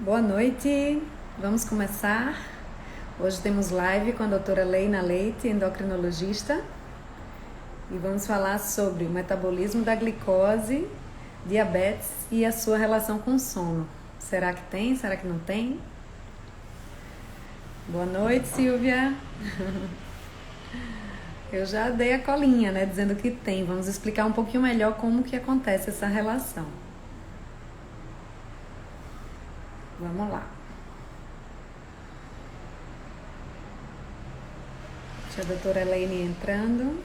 Boa noite, vamos começar. Hoje temos live com a doutora Leina Leite, endocrinologista, e vamos falar sobre o metabolismo da glicose, diabetes e a sua relação com o sono. Será que tem? Será que não tem? Boa noite, Silvia. Eu já dei a colinha, né, dizendo que tem. Vamos explicar um pouquinho melhor como que acontece essa relação. Vamos lá. Deixa a doutora Leine entrando.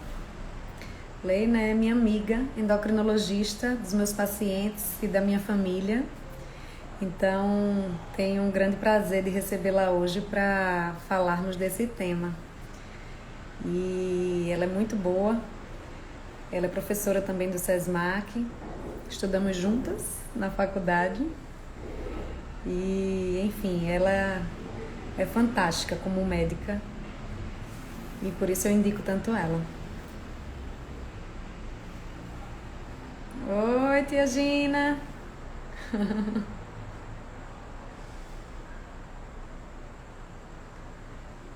Leina é minha amiga, endocrinologista dos meus pacientes e da minha família. Então, tenho um grande prazer de recebê-la hoje para falarmos desse tema. E ela é muito boa. Ela é professora também do SESMAC. Estudamos juntas na faculdade. E, enfim, ela é fantástica como médica. E por isso eu indico tanto ela. Oi, tia Gina.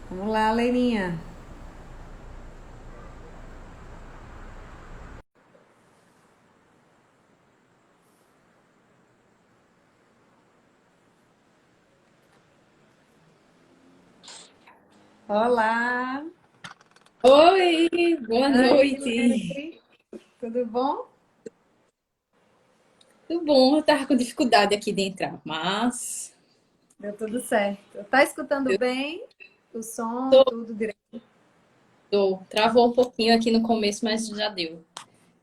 Vamos lá, Leirinha. Olá. Oi, boa Oi, noite. Lei. Tudo bom? Tudo bom? Eu tava com dificuldade aqui de entrar, mas Deu tudo certo. Tá escutando eu bem o som, tô, tudo direito? travou um pouquinho aqui no começo, mas já deu.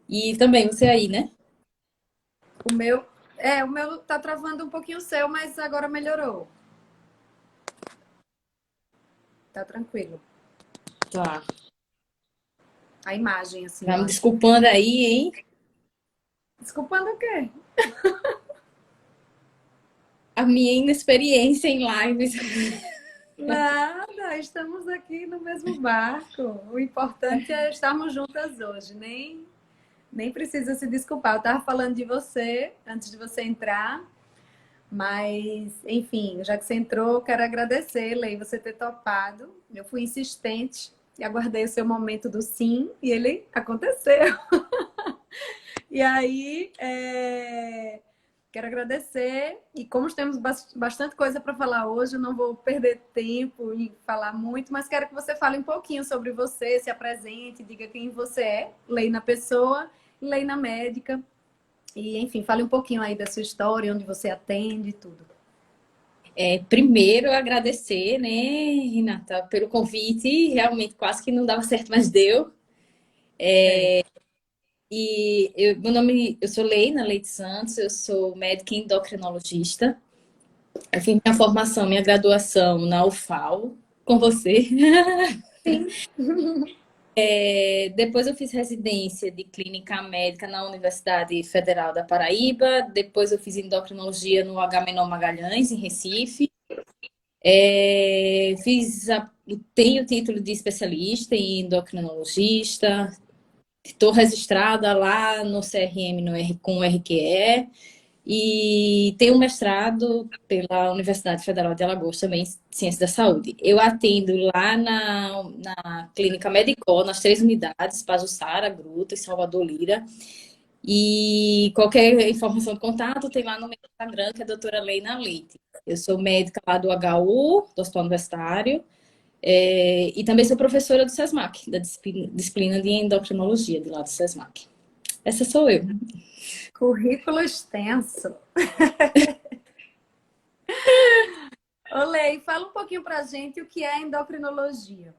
E também você aí, né? O meu tá travando um pouquinho o seu, mas agora melhorou. Tá tranquilo. Tá. A imagem, assim, Vai eu me acho. desculpando aí, hein? Desculpando o quê? A minha inexperiência em lives. Nada, estamos aqui no mesmo barco. O importante é estarmos juntas hoje. Nem precisa se desculpar. Eu tava falando de você antes de você entrar. Mas, enfim, já que você entrou, quero agradecer, Lei, você ter topado. Eu fui insistente e aguardei o seu momento do sim e ele aconteceu. E aí, quero agradecer. E como temos bastante coisa para falar hoje, eu não vou perder tempo em falar muito, mas quero que você fale um pouquinho sobre você, se apresente, diga quem você é, Lei na pessoa, Lei na médica. E, enfim, fale um pouquinho aí da sua história, onde você atende e tudo. Primeiro agradecer, né, Renata, pelo convite. Realmente quase que não dava certo, mas deu. É. Meu nome, eu sou Leina Leite Santos, eu sou médica endocrinologista. Eu fiz minha formação, minha graduação na UFAL, com você. Sim. Depois eu fiz residência de clínica médica na Universidade Federal da Paraíba. Depois eu fiz endocrinologia no Agamenon Magalhães, em Recife. Tenho o título de especialista em endocrinologista. Estou registrada lá no CRM com o RQE. E tenho um mestrado pela Universidade Federal de Alagoas, também em Ciência da Saúde. Eu atendo lá na Clínica Medicol, nas 3 unidades, Pajuçara, Gruta e Salvador Lira. E qualquer informação de contato tem lá no meu Instagram, que é a doutora Leina Leite. Eu sou médica lá do HU, do Hospital Universitário, e também sou professora do SESMAC, da disciplina de endocrinologia, de lá do SESMAC. Essa sou eu. Currículo extenso. Olê, fala um pouquinho pra gente o que é endocrinologia.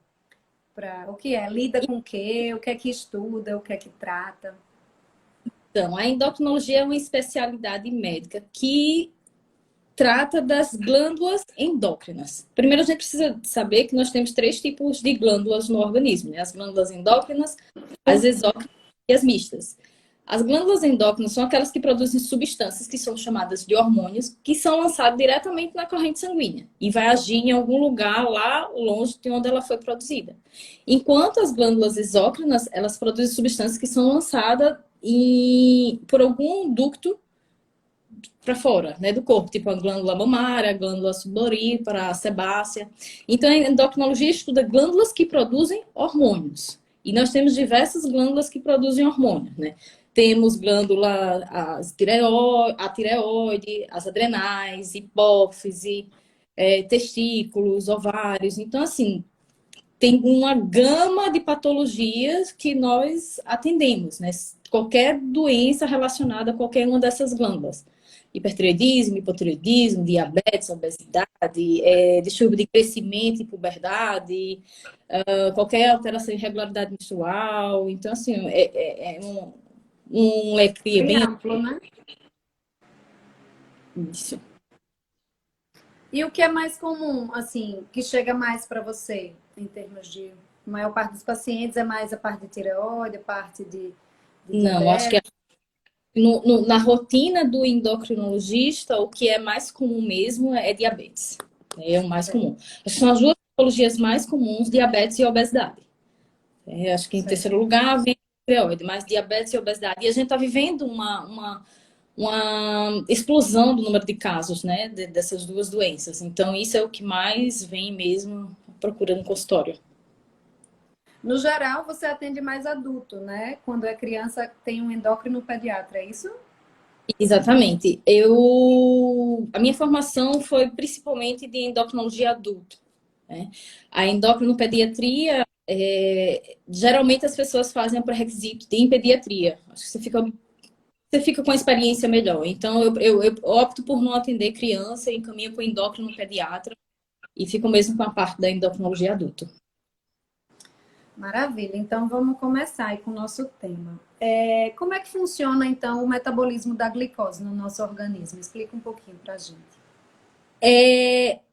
O que é? Lida com o quê? O que é que estuda? O que é que trata? Então, a endocrinologia é uma especialidade médica que trata das glândulas endócrinas. Primeiro, a gente precisa saber que nós temos 3 tipos de glândulas no organismo, né? As glândulas endócrinas, as exócrinas e as mistas. As glândulas endócrinas são aquelas que produzem substâncias que são chamadas de hormônios, que são lançados diretamente na corrente sanguínea e vai agir em algum lugar lá longe de onde ela foi produzida. Enquanto as glândulas exócrinas, elas produzem substâncias que são lançadas por algum ducto para fora, né, do corpo, tipo a glândula mamária, a glândula sudorípara, a sebácea. Então, a endocrinologia estuda glândulas que produzem hormônios. E nós temos diversas glândulas que produzem hormônios, né? Temos glândula, a tireoide, as adrenais, hipófise, testículos, ovários. Então, assim, tem uma gama de patologias que nós atendemos, né? Qualquer doença relacionada a qualquer uma dessas glândulas. Hipertireoidismo, hipotireoidismo, diabetes, obesidade, distúrbio de crescimento e puberdade, qualquer alteração em regularidade menstrual. Então, assim, um leque Bem bem amplo, né? isso. E o que é mais comum, assim, que chega mais para você, em termos de... A maior parte dos pacientes é mais a parte de tireoide, a parte de Não, acho que diabetes. na rotina do endocrinologista, o que é mais comum mesmo é diabetes. É o mais comum. Acho que são as duas patologias mais comuns, diabetes e obesidade. Acho que em Certo. terceiro lugar vem a tireoide, mas diabetes e obesidade. E a gente está vivendo uma explosão do número de casos, né, dessas duas doenças. Então, isso é o que mais vem mesmo procurando consultório. No geral, você atende mais adulto, né? Quando é criança, tem um endócrino pediatra, é isso? Exatamente. A minha formação foi principalmente de endocrinologia adulto, né? A endocrinopediatria, geralmente as pessoas fazem o pré-requisito em pediatria. Acho que você fica com a experiência melhor. Então, eu opto por não atender criança e encaminho para o endócrino pediatra e fico mesmo com a parte da endocrinologia adulto. Maravilha. Então, vamos começar aí com o nosso tema. Como é que funciona, então, o metabolismo da glicose no nosso organismo? Explica um pouquinho para a gente.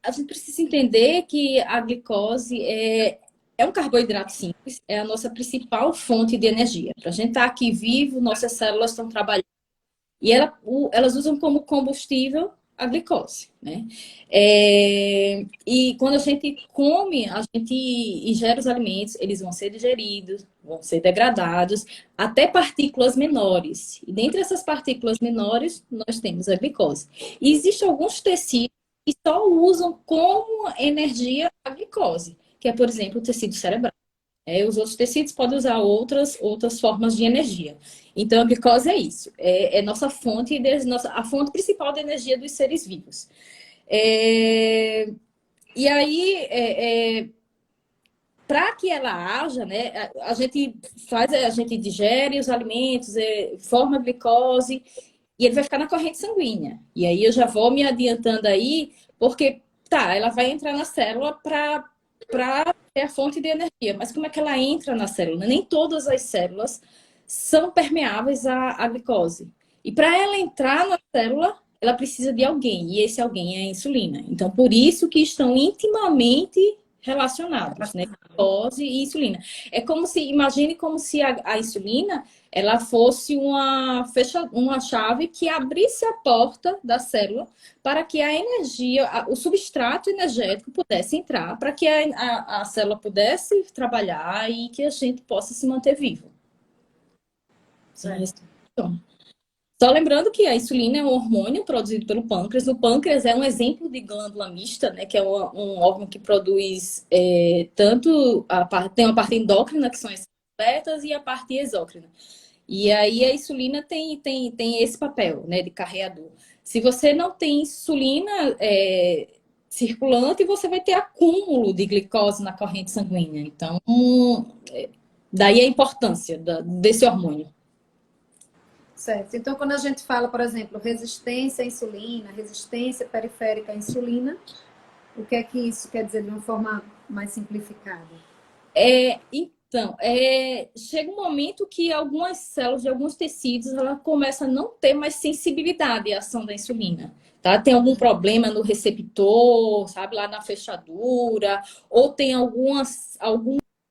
A gente precisa entender que a glicose é um carboidrato simples, é a nossa principal fonte de energia. Para a gente estar aqui vivo, nossas células estão trabalhando. E elas usam como combustível a glicose, né? E quando a gente come, a gente ingere os alimentos, eles vão ser digeridos, vão ser degradados, até partículas menores. E dentre essas partículas menores, nós temos a glicose. E existem alguns tecidos que só usam como energia a glicose, que é, por exemplo, o tecido cerebral. Os outros tecidos podem usar outras formas de energia. Então, a glicose é isso. É nossa fonte, a fonte principal de energia dos seres vivos. E aí, para que ela haja, né, a gente digere os alimentos, forma a glicose, e ele vai ficar na corrente sanguínea. E aí eu já vou me adiantando aí, porque ela vai entrar na célula para ter a fonte de energia. Mas como é que ela entra na célula? Nem todas as células são permeáveis à glicose. E para ela entrar na célula, ela precisa de alguém. E esse alguém é a insulina. Então, por isso que estão intimamente relacionados, né? Glicose e insulina. Imagine como se a insulina ela fosse uma chave que abrisse a porta da célula para que a energia, o substrato energético pudesse entrar, para que a célula pudesse trabalhar e que a gente possa se manter vivo. Certo. Só lembrando que a insulina é um hormônio produzido pelo pâncreas. O pâncreas é um exemplo de glândula mista, né, que é um órgão que produz tanto tem uma parte endócrina, que são as betas, e a parte exócrina. E aí a insulina tem esse papel, né, de carreador. Se você não tem insulina circulante, você vai ter acúmulo de glicose na corrente sanguínea. Então, daí a importância desse hormônio. Certo. Então, quando a gente fala, por exemplo, resistência à insulina, resistência periférica à insulina, o que é que isso quer dizer de uma forma mais simplificada? Então, chega um momento que algumas células de alguns tecidos ela começa a não ter mais sensibilidade à ação da insulina. Tá? Tem algum problema no receptor, sabe, lá na fechadura, ou tem alguma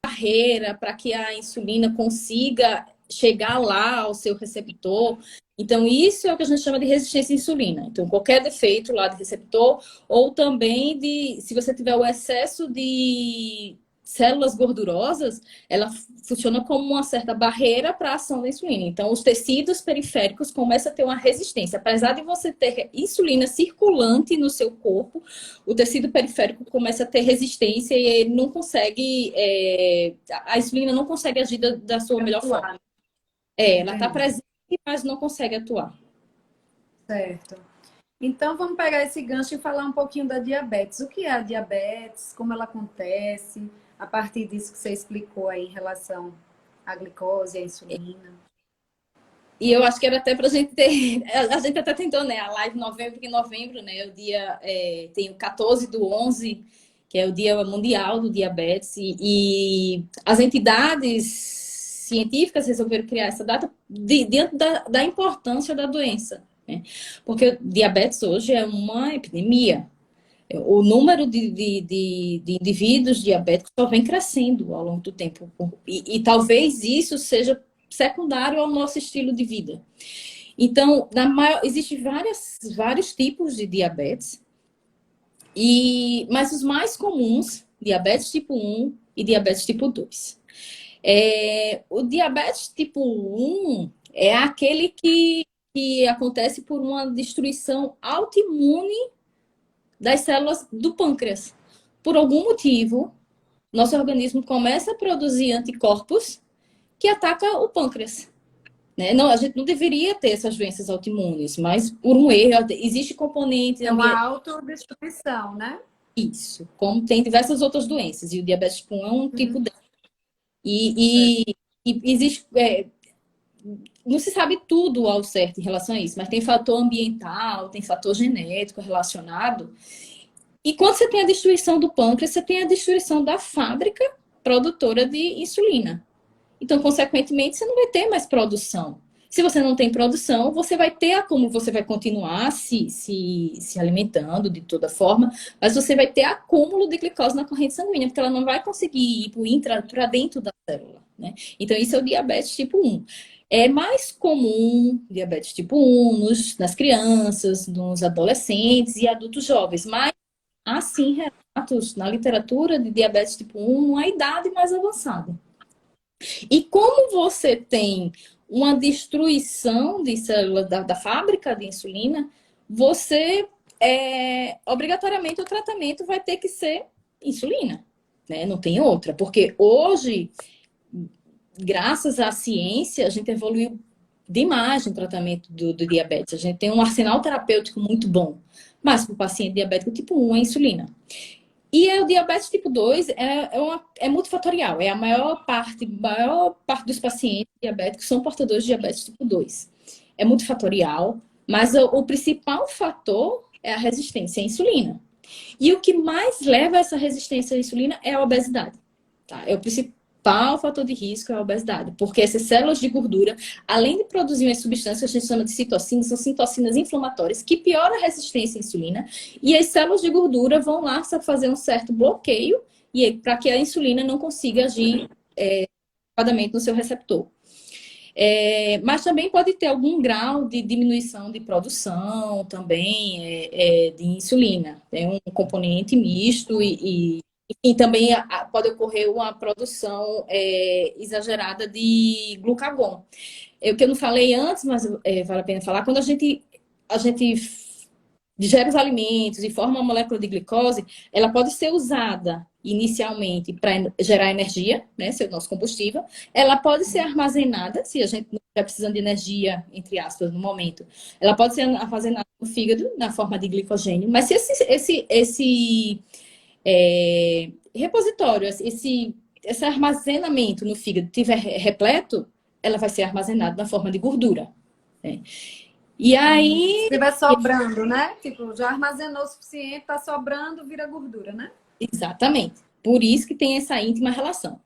barreira para que a insulina consiga chegar lá ao seu receptor. Então, isso é o que a gente chama de resistência à insulina. Então, qualquer defeito lá de receptor, ou também se você tiver o excesso de células gordurosas, ela funciona como uma certa barreira para a ação da insulina. Então, os tecidos periféricos começam a ter uma resistência. Apesar de você ter insulina circulante no seu corpo, o tecido periférico começa a ter resistência e ele não consegue, a insulina não consegue agir da sua melhor forma. Ela está presente, mas não consegue atuar. Certo. Então, vamos pegar esse gancho e falar um pouquinho da diabetes. O que é a diabetes? Como ela acontece? A partir disso que você explicou aí em relação à glicose, à insulina. E eu acho que era até para a gente ter. A gente até tentou, né? A live em novembro, porque em novembro, né? O dia tem o 14/11, que é o Dia Mundial do Diabetes, e as entidades científicas resolveram criar essa data diante da importância da doença, né? Porque o diabetes hoje é uma epidemia. O número de indivíduos diabéticos só vem crescendo ao longo do tempo. E talvez isso seja secundário ao nosso estilo de vida. Então, existem vários tipos de diabetes, mas os mais comuns, diabetes tipo 1 e diabetes tipo 2. O diabetes tipo 1 é aquele que acontece por uma destruição autoimune das células do pâncreas. Por algum motivo, nosso organismo começa a produzir anticorpos que atacam o pâncreas. Né? Não, a gente não deveria ter essas doenças autoimunes, mas por um erro, existe componente... É uma autodestruição, né? Isso, como tem diversas outras doenças, e o diabetes tipo 1 é um tipo dela. E existe... não se sabe tudo ao certo em relação a isso, mas tem fator ambiental, tem fator genético relacionado. E quando você tem a destruição do pâncreas, você tem a destruição da fábrica produtora de insulina. Então, consequentemente, você não vai ter mais produção. Se você não tem produção, você vai ter como você vai continuar se alimentando de toda forma, mas você vai ter acúmulo de glicose na corrente sanguínea, porque ela não vai conseguir ir para dentro da célula, né? Então, isso é o diabetes tipo 1. É mais comum diabetes tipo 1 nas crianças, nos adolescentes e adultos jovens, mas há sim relatos na literatura de diabetes tipo 1 numa idade mais avançada. E como você tem uma destruição de células da fábrica de insulina, você obrigatoriamente o tratamento vai ter que ser insulina, né? Não tem outra, porque hoje, graças à ciência, a gente evoluiu demais no tratamento do diabetes. A gente tem um arsenal terapêutico muito bom, mas para o paciente diabético tipo 1 é insulina. E o diabetes tipo 2 é multifatorial. É a maior parte dos pacientes diabéticos são portadores de diabetes tipo 2. É multifatorial, mas o principal fator é a resistência à insulina. E o que mais leva a essa resistência à insulina é a obesidade. Tá? É o principal fator de risco é a obesidade, porque essas células de gordura, além de produzir uma substância que a gente chama de citocinas, são citocinas inflamatórias que pioram a resistência à insulina, e as células de gordura vão lá fazer um certo bloqueio para que a insulina não consiga agir adequadamente no seu receptor. Mas também pode ter algum grau de diminuição de produção também de insulina. Tem um componente misto e também pode ocorrer uma produção exagerada de glucagon. O que eu não falei antes, mas vale a pena falar, quando a gente digere os alimentos e forma uma molécula de glicose, ela pode ser usada inicialmente para gerar energia, né, ser o nosso combustível. Ela pode ser armazenada, se a gente não estiver precisando de energia, entre aspas, no momento. Ela pode ser armazenada no fígado, na forma de glicogênio. Mas se esse repositório, esse armazenamento no fígado estiver repleto, ela vai ser armazenada na forma de gordura. Né? E aí... Se vai sobrando, né? Tipo, já armazenou o suficiente, tá sobrando, vira gordura, né? Exatamente. Por isso que tem essa íntima relação.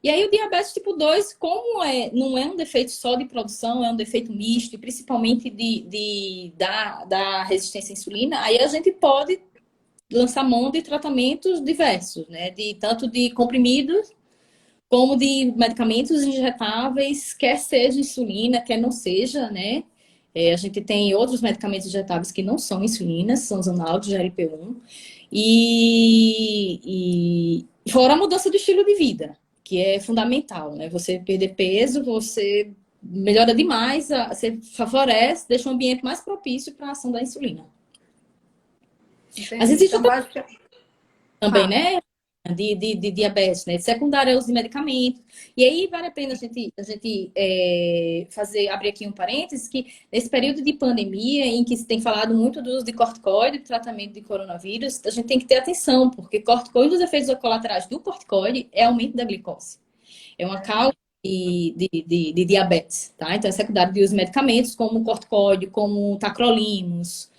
E aí o diabetes tipo 2, como não é um defeito só de produção, é um defeito misto, e principalmente da resistência à insulina, aí a gente pode lançar mão de tratamentos diversos, né? Tanto de comprimidos como de medicamentos injetáveis, quer seja insulina, quer não seja, né? A gente tem outros medicamentos injetáveis que não são insulinas, são os análogos de GLP-1. E fora a mudança do estilo de vida, que é fundamental, né? Você perder peso, você melhora demais, você favorece, deixa um ambiente mais propício para a ação da insulina. Mas Entendi. existe Então, outra basicamente, também, fala. né? De diabetes, né? De secundária uso de medicamentos. E aí vale a pena abrir aqui um parênteses, que nesse período de pandemia, em que se tem falado muito do uso de corticoide, de tratamento de coronavírus, a gente tem que ter atenção, porque corticoide, um dos efeitos colaterais do corticoide é aumento da glicose. É uma causa de diabetes, tá? Então é secundário de uso de medicamentos, como corticoide, como tacrolimus,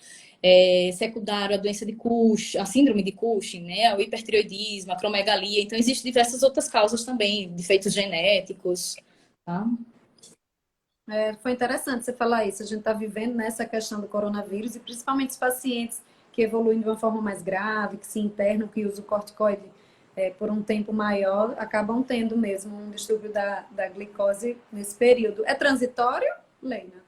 secundário a doença de Cushing, a síndrome de Cushing, né? O hipertireoidismo, a acromegalia. Então, existem diversas outras causas também, defeitos genéticos, tá? Foi interessante você falar isso. A gente está vivendo nessa questão do coronavírus e principalmente os pacientes que evoluem de uma forma mais grave, que se internam, que usam o corticoide por um tempo maior, acabam tendo mesmo um distúrbio da glicose nesse período. É transitório, Leina?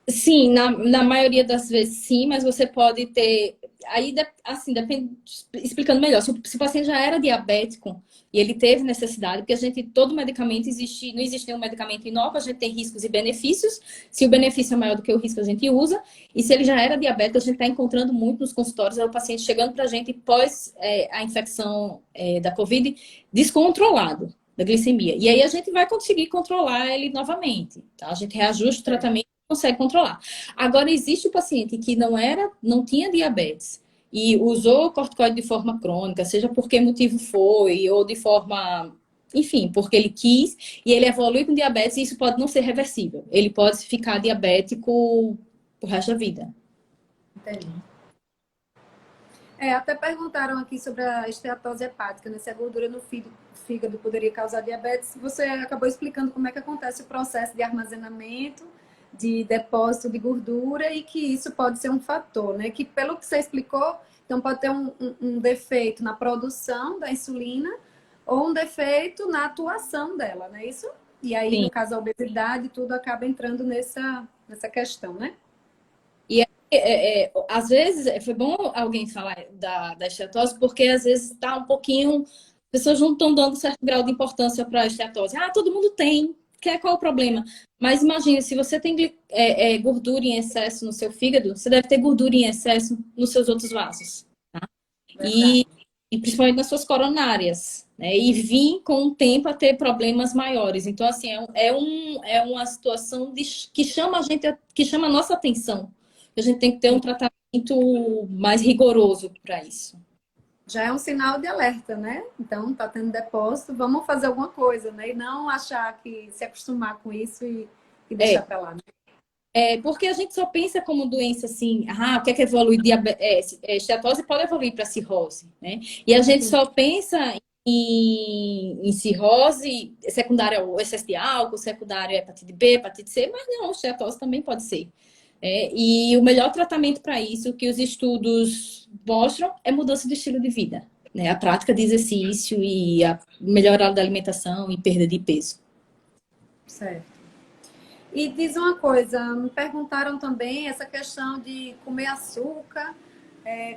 Sim, na maioria das vezes sim, mas você pode ter. Aí, assim, depende. Explicando melhor, se o paciente já era diabético e ele teve necessidade, porque a gente, todo medicamento existe, não existe nenhum medicamento inócuo, a gente tem riscos e benefícios. Se o benefício é maior do que o risco, a gente usa. E se ele já era diabético, a gente está encontrando muito nos consultórios, é o paciente chegando para a gente pós a infecção da Covid descontrolado da glicemia. E aí a gente vai conseguir controlar ele novamente, tá? A gente reajusta o tratamento consegue controlar. Agora, existe o paciente que não tinha diabetes e usou o corticoide de forma crônica, seja por que motivo foi, ou de forma, enfim, porque ele quis, e ele evolui com diabetes, e isso pode não ser reversível. Ele pode ficar diabético pro resto da vida. Entendi. Até perguntaram aqui sobre a esteatose hepática, né? Se a gordura no fígado poderia causar diabetes. Você acabou explicando como é que acontece o processo de armazenamento, de depósito de gordura e que isso pode ser um fator, né? Que pelo que você explicou, então pode ter um defeito na produção da insulina ou um defeito na atuação dela, não é isso? E aí, Sim. no caso da obesidade, tudo acaba entrando nessa questão, né? E às vezes, foi bom alguém falar da esteatose, porque às vezes está um pouquinho. As pessoas não estão dando certo grau de importância para a esteatose. Ah, todo mundo tem. Qual é o problema? Mas imagine, se você tem gordura em excesso no seu fígado, você deve ter gordura em excesso nos seus outros vasos. Tá? E, e principalmente nas suas coronárias. Né? E vir com o tempo a ter problemas maiores. Então, assim, é uma situação que chama que chama a nossa atenção. A gente tem que ter um tratamento mais rigoroso para isso. Já é um sinal de alerta, né? Então, tá tendo depósito, vamos fazer alguma coisa, né? E não achar que se acostumar com isso e deixar para lá, né? Porque a gente só pensa como doença assim, o que é que evolui? Esteatose pode evoluir para cirrose, né? E a gente só pensa em cirrose secundária, o excesso de álcool, secundária hepatite B, hepatite C, mas não, esteatose também pode ser. E o melhor tratamento para isso, que os estudos mostram, é mudança de estilo de vida, né? A prática de exercício e a melhorar da alimentação e perda de peso. Certo. E diz uma coisa, me perguntaram também essa questão de comer açúcar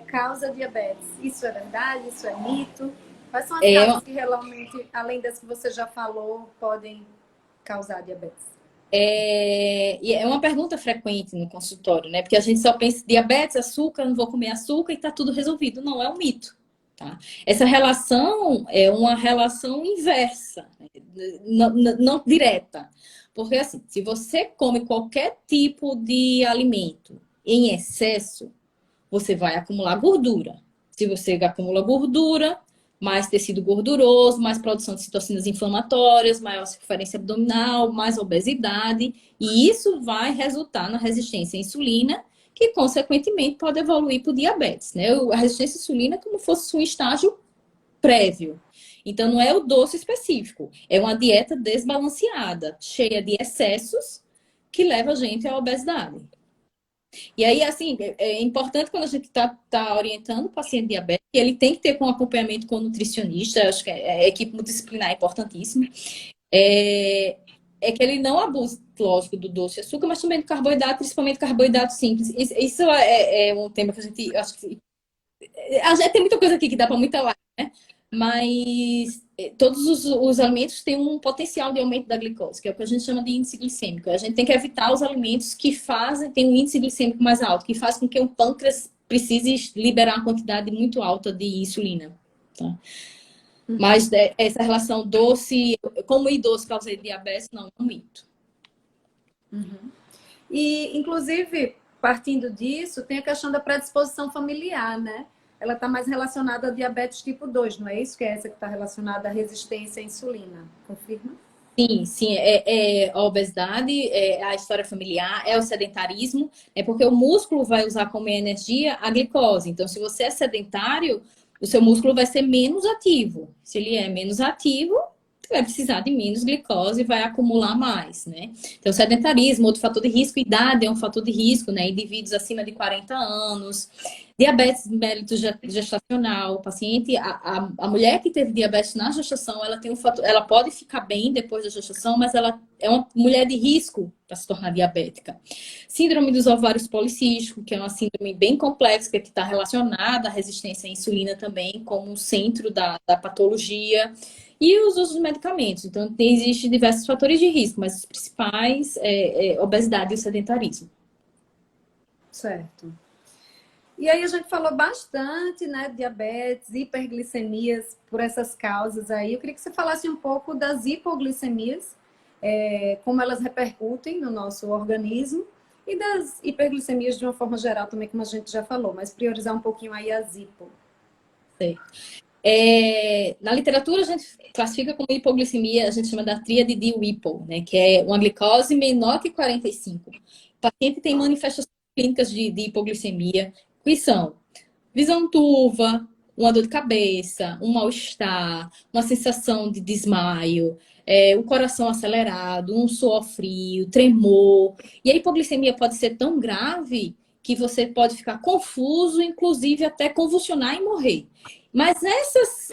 causa diabetes. Isso é verdade? Isso é mito? Quais são as causas que realmente, além das que você já falou, podem causar diabetes? E é uma pergunta frequente no consultório, né? Porque a gente só pensa diabetes, açúcar, não vou comer açúcar e tá tudo resolvido. Não, é um mito. Tá? Essa relação é uma relação inversa, né? Não direta. Porque assim, se você come qualquer tipo de alimento em excesso, você vai acumular gordura. Se você acumula gordura, mais tecido gorduroso, mais produção de citocinas inflamatórias, maior circunferência abdominal, mais obesidade, e isso vai resultar na resistência à insulina, que consequentemente pode evoluir para o diabetes, né? A resistência à insulina é como se fosse um estágio prévio. Então não é o doce específico, é uma dieta desbalanceada, cheia de excessos, que leva a gente à obesidade. E aí, assim, é importante quando a gente tá orientando o paciente diabético, ele tem que ter com acompanhamento com o nutricionista, acho que a equipe multidisciplinar é importantíssima. é que ele não abusa, lógico, do doce de açúcar, mas também do carboidrato, principalmente carboidrato simples. Isso é um tema que a gente, acho que a gente tem muita coisa aqui que dá para muita live, né? Mas todos os alimentos têm um potencial de aumento da glicose, que é o que a gente chama de índice glicêmico. A gente tem que evitar os alimentos que têm um índice glicêmico mais alto, que faz com que o pâncreas precise liberar uma quantidade muito alta de insulina. Tá? Mas essa relação doce, como ir doce causa diabetes, não é um mito. E, inclusive, partindo disso, tem a questão da predisposição familiar, né? Ela está mais relacionada a diabetes tipo 2, não é isso? Que é essa que está relacionada à resistência à insulina. Confirma? Sim, sim, a obesidade, é a história familiar, é o sedentarismo, é porque o músculo vai usar como energia a glicose. Então, se você é sedentário, o seu músculo vai ser menos ativo. Se ele é menos ativo, vai precisar de menos glicose e vai acumular mais, né? Então, sedentarismo, outro fator de risco, idade é um fator de risco, né? Indivíduos acima de 40 anos, diabetes mellitus gestacional, o paciente, a mulher que teve diabetes na gestação, ela tem um fator, ela pode ficar bem depois da gestação, mas ela é uma mulher de risco para se tornar diabética. Síndrome dos ovários policísticos, que é uma síndrome bem complexa, que está relacionada à resistência à insulina também, como centro da patologia. E os usos de medicamentos. Então, existem diversos fatores de risco, mas os principais é obesidade e o sedentarismo. Certo. E aí a gente falou bastante, né, de diabetes, hiperglicemias, por essas causas aí. Eu queria que você falasse um pouco das hipoglicemias, como elas repercutem no nosso organismo, e das hiperglicemias de uma forma geral também, como a gente já falou, mas priorizar um pouquinho aí as hipo. Sei. Na literatura, a gente classifica como hipoglicemia, a gente chama da tríade de Whipple, né? Que é uma glicose menor que 45. O paciente tem manifestações clínicas de hipoglicemia, que são visão turva, uma dor de cabeça, um mal-estar, uma sensação de desmaio, o coração acelerado, um suor frio, tremor. E a hipoglicemia pode ser tão grave que você pode ficar confuso, inclusive até convulsionar e morrer. Mas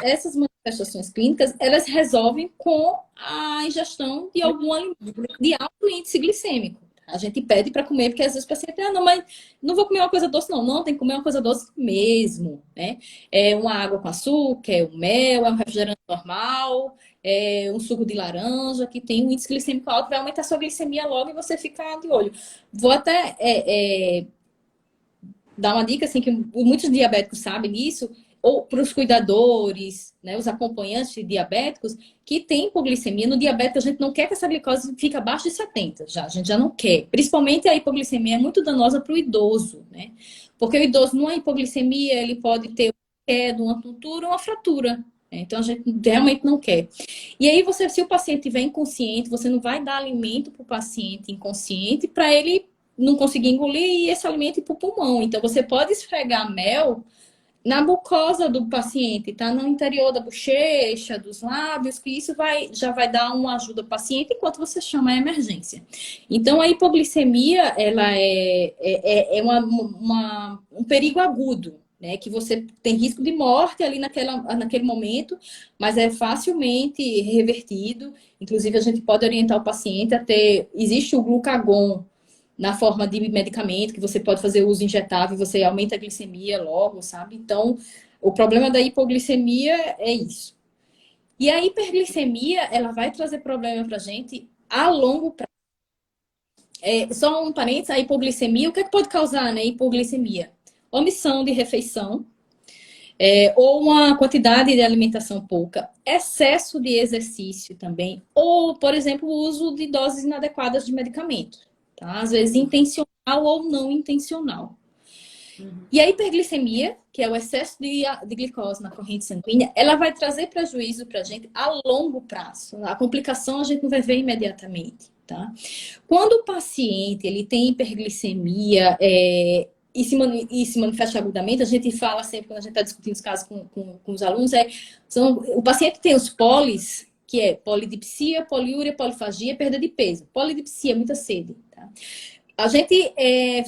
essas manifestações clínicas, elas resolvem com a ingestão de algum alimento de alto índice glicêmico. A gente pede para comer, porque às vezes o paciente, não, mas não vou comer uma coisa doce, não. Não, tem que comer uma coisa doce mesmo, né? É uma água com açúcar, é um mel, é um refrigerante normal, é um suco de laranja, que tem um índice glicêmico alto, vai aumentar a sua glicemia logo e você fica de olho. Vou até dar uma dica, assim, que muitos diabéticos sabem disso, ou para os cuidadores, né, os acompanhantes diabéticos, que tem hipoglicemia. No diabético, a gente não quer que essa glicose fique abaixo de 70, já. A gente já não quer. Principalmente a hipoglicemia é muito danosa para o idoso, né? Porque o idoso, numa hipoglicemia, ele pode ter uma queda, uma tontura, uma fratura. Né? Então, a gente realmente não quer. E aí, se o paciente estiver inconsciente, você não vai dar alimento para o paciente inconsciente para ele não conseguir engolir e esse alimento ir para o pulmão. Então, você pode esfregar mel na mucosa do paciente, tá? No interior da bochecha, dos lábios, que isso já vai dar uma ajuda ao paciente enquanto você chama a emergência. Então, a hipoglicemia, ela é um perigo agudo, né? Que você tem risco de morte ali naquele momento, mas é facilmente revertido. Inclusive, a gente pode orientar o paciente a ter... Existe o glucagon, na forma de medicamento, que você pode fazer uso injetável, você aumenta a glicemia logo, sabe? Então, o problema da hipoglicemia é isso. E a hiperglicemia, ela vai trazer problema pra gente a longo prazo. Só um parênteses, a hipoglicemia, o que é que pode causar, né, hipoglicemia? Omissão de refeição, ou uma quantidade de alimentação pouca, excesso de exercício também, ou, por exemplo, o uso de doses inadequadas de medicamento. Tá? Às vezes intencional ou não intencional. E a hiperglicemia, que é o excesso de glicose na corrente sanguínea, ela vai trazer prejuízo para a gente a longo prazo. A complicação a gente não vai ver imediatamente. Tá? Quando o paciente ele tem hiperglicemia e se manifesta agudamente, a gente fala sempre, quando a gente está discutindo os casos com os alunos, o paciente tem os polis, que é polidipsia, poliúria, polifagia, perda de peso. Polidipsia, muita sede. Tá? A gente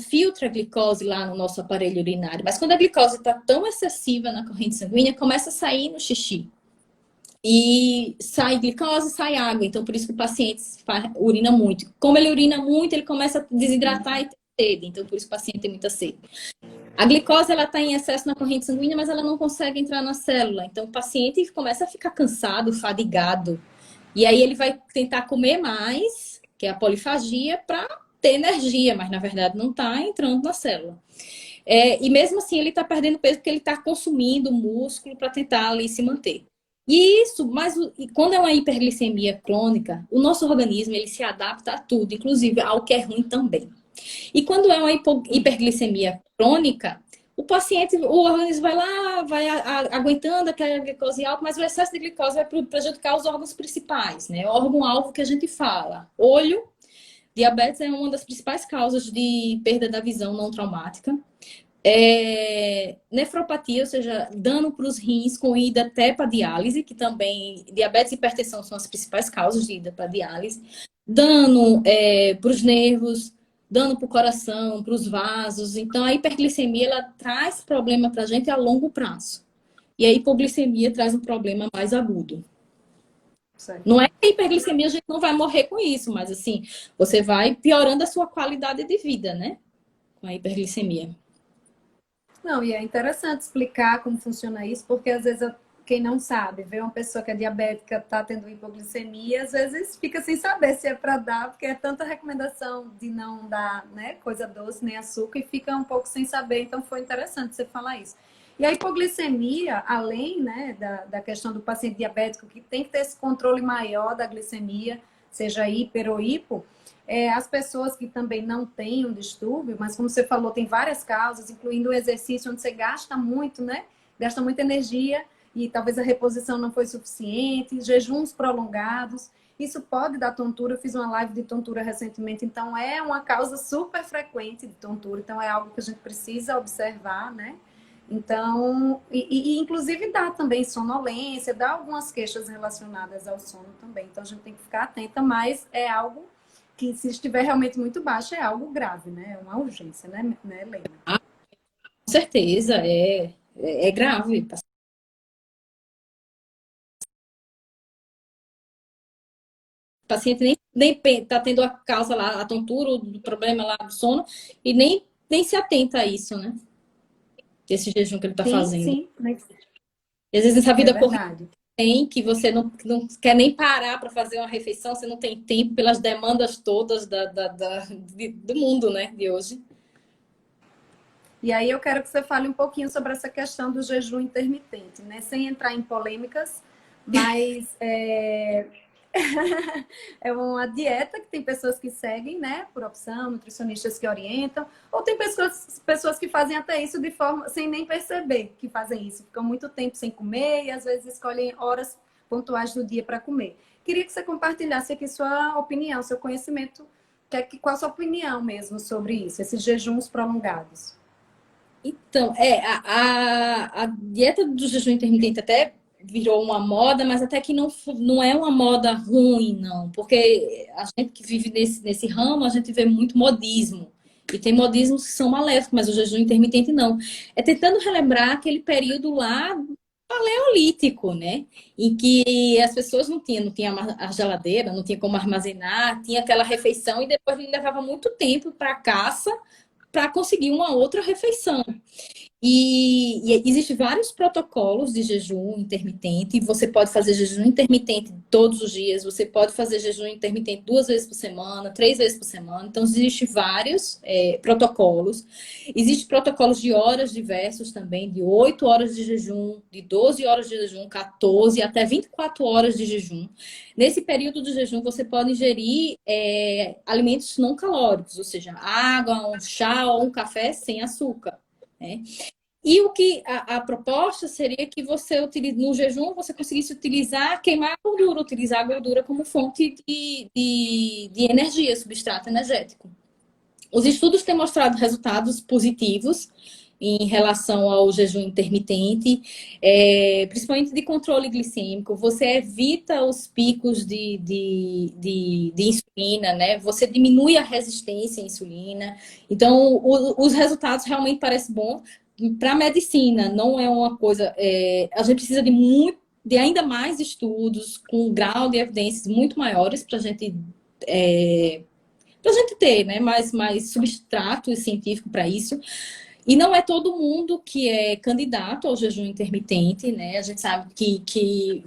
filtra a glicose lá no nosso aparelho urinário, mas quando a glicose está tão excessiva na corrente sanguínea, começa a sair no xixi. e sai glicose, sai água. Então, por isso que o paciente urina muito. Como ele urina muito, ele começa a desidratar e ter sede. Então, por isso que o paciente tem muita sede. A glicose, ela está em excesso na corrente sanguínea, mas ela não consegue entrar na célula. Então, o paciente começa a ficar cansado, fadigado. E aí ele vai tentar comer mais, que é a polifagia, para ter energia, mas na verdade não está entrando na célula. E mesmo assim ele está perdendo peso porque ele está consumindo músculo para tentar ali se manter. E isso, mas quando é uma hiperglicemia crônica, o nosso organismo ele se adapta a tudo, inclusive ao que é ruim também. E quando é uma hiperglicemia crônica, o paciente, o organismo vai lá, vai aguentando aquela glicose alta, mas o excesso de glicose vai prejudicar os órgãos principais, né? O órgão-alvo que a gente fala. Olho, diabetes é uma das principais causas de perda da visão não traumática. Nefropatia, ou seja, dano para os rins com ida até para diálise, que também diabetes e hipertensão são as principais causas de ida para diálise. Dano para os nervos, dano para o coração, para os vasos. Então, a hiperglicemia ela traz problema para a gente a longo prazo. E a hipoglicemia traz um problema mais agudo. Certo. Não é que a hiperglicemia a gente não vai morrer com isso, mas assim, você vai piorando a sua qualidade de vida, né? Com a hiperglicemia. Não, e é interessante explicar como funciona isso, porque às vezes quem não sabe, vê uma pessoa que é diabética, está tendo hipoglicemia, às vezes fica sem saber se é para dar, porque é tanta recomendação de não dar, né, coisa doce, nem açúcar, e fica um pouco sem saber. Então foi interessante você falar isso. E a hipoglicemia, além, né, da questão do paciente diabético, que tem que ter esse controle maior da glicemia, seja hiper ou hipo, as pessoas que também não têm um distúrbio, mas como você falou, tem várias causas, incluindo o exercício onde você gasta muito, né? Gasta muita energia e talvez a reposição não foi suficiente, jejuns prolongados. Isso pode dar tontura. Eu fiz uma live de tontura recentemente, então é uma causa super frequente de tontura, então é algo que a gente precisa observar, né? Então, inclusive dá também sonolência, dá algumas queixas relacionadas ao sono também. Então a gente tem que ficar atenta, mas é algo que se estiver realmente muito baixo é algo grave, né? É uma urgência, né, Helena? Com certeza, é grave. O paciente nem está tendo a causa lá, a tontura, o problema lá do sono, e nem se atenta a isso, né? Esse jejum que ele está fazendo. Sim, E às vezes essa vida corrida tem que você não quer nem parar para fazer uma refeição, você não tem tempo pelas demandas todas do mundo, né, de hoje. E aí eu quero que você fale um pouquinho sobre essa questão do jejum intermitente, né? Sem entrar em polêmicas, mas é uma dieta que tem pessoas que seguem, né? Por opção, nutricionistas que orientam, ou tem pessoas que fazem até isso de forma sem nem perceber que fazem isso. Ficam muito tempo sem comer e às vezes escolhem horas pontuais do dia para comer. Queria que você compartilhasse aqui sua opinião, seu conhecimento, qual a sua opinião mesmo sobre isso, esses jejuns prolongados. Então, a dieta do jejum intermitente até virou uma moda, mas até que não é uma moda ruim, não. Porque a gente que vive nesse ramo, a gente vê muito modismo. E tem modismos que são maléficos, mas o jejum intermitente não. É tentando relembrar aquele período lá paleolítico, né? Em que as pessoas não tinham a geladeira, não tinha como armazenar, tinha aquela refeição e depois ele levava muito tempo para caça para conseguir uma outra refeição. E existem vários protocolos de jejum intermitente. Você pode fazer jejum intermitente todos os dias, você pode fazer jejum intermitente 2 vezes por semana, 3 vezes por semana. Então, existem vários protocolos. Existem protocolos de horas diversos também, de 8 horas de jejum, de 12 horas de jejum, 14 até 24 horas de jejum. Nesse período de jejum, você pode ingerir alimentos não calóricos, ou seja, água, um chá ou um café sem açúcar. Né? E o que a proposta seria que você utilize, no jejum você conseguisse queimar a gordura, utilizar a gordura como fonte de energia, substrato energético. Os estudos têm mostrado resultados positivos em relação ao jejum intermitente, principalmente de controle glicêmico. Você evita os picos de insulina, né? Você diminui a resistência à insulina. Então, os resultados realmente parecem bons. Para a medicina, não é uma coisa... a gente precisa de de ainda mais estudos, com um grau de evidências muito maiores para a gente ter, né, mais substrato científico para isso. E não é todo mundo que é candidato ao jejum intermitente, né? A gente sabe que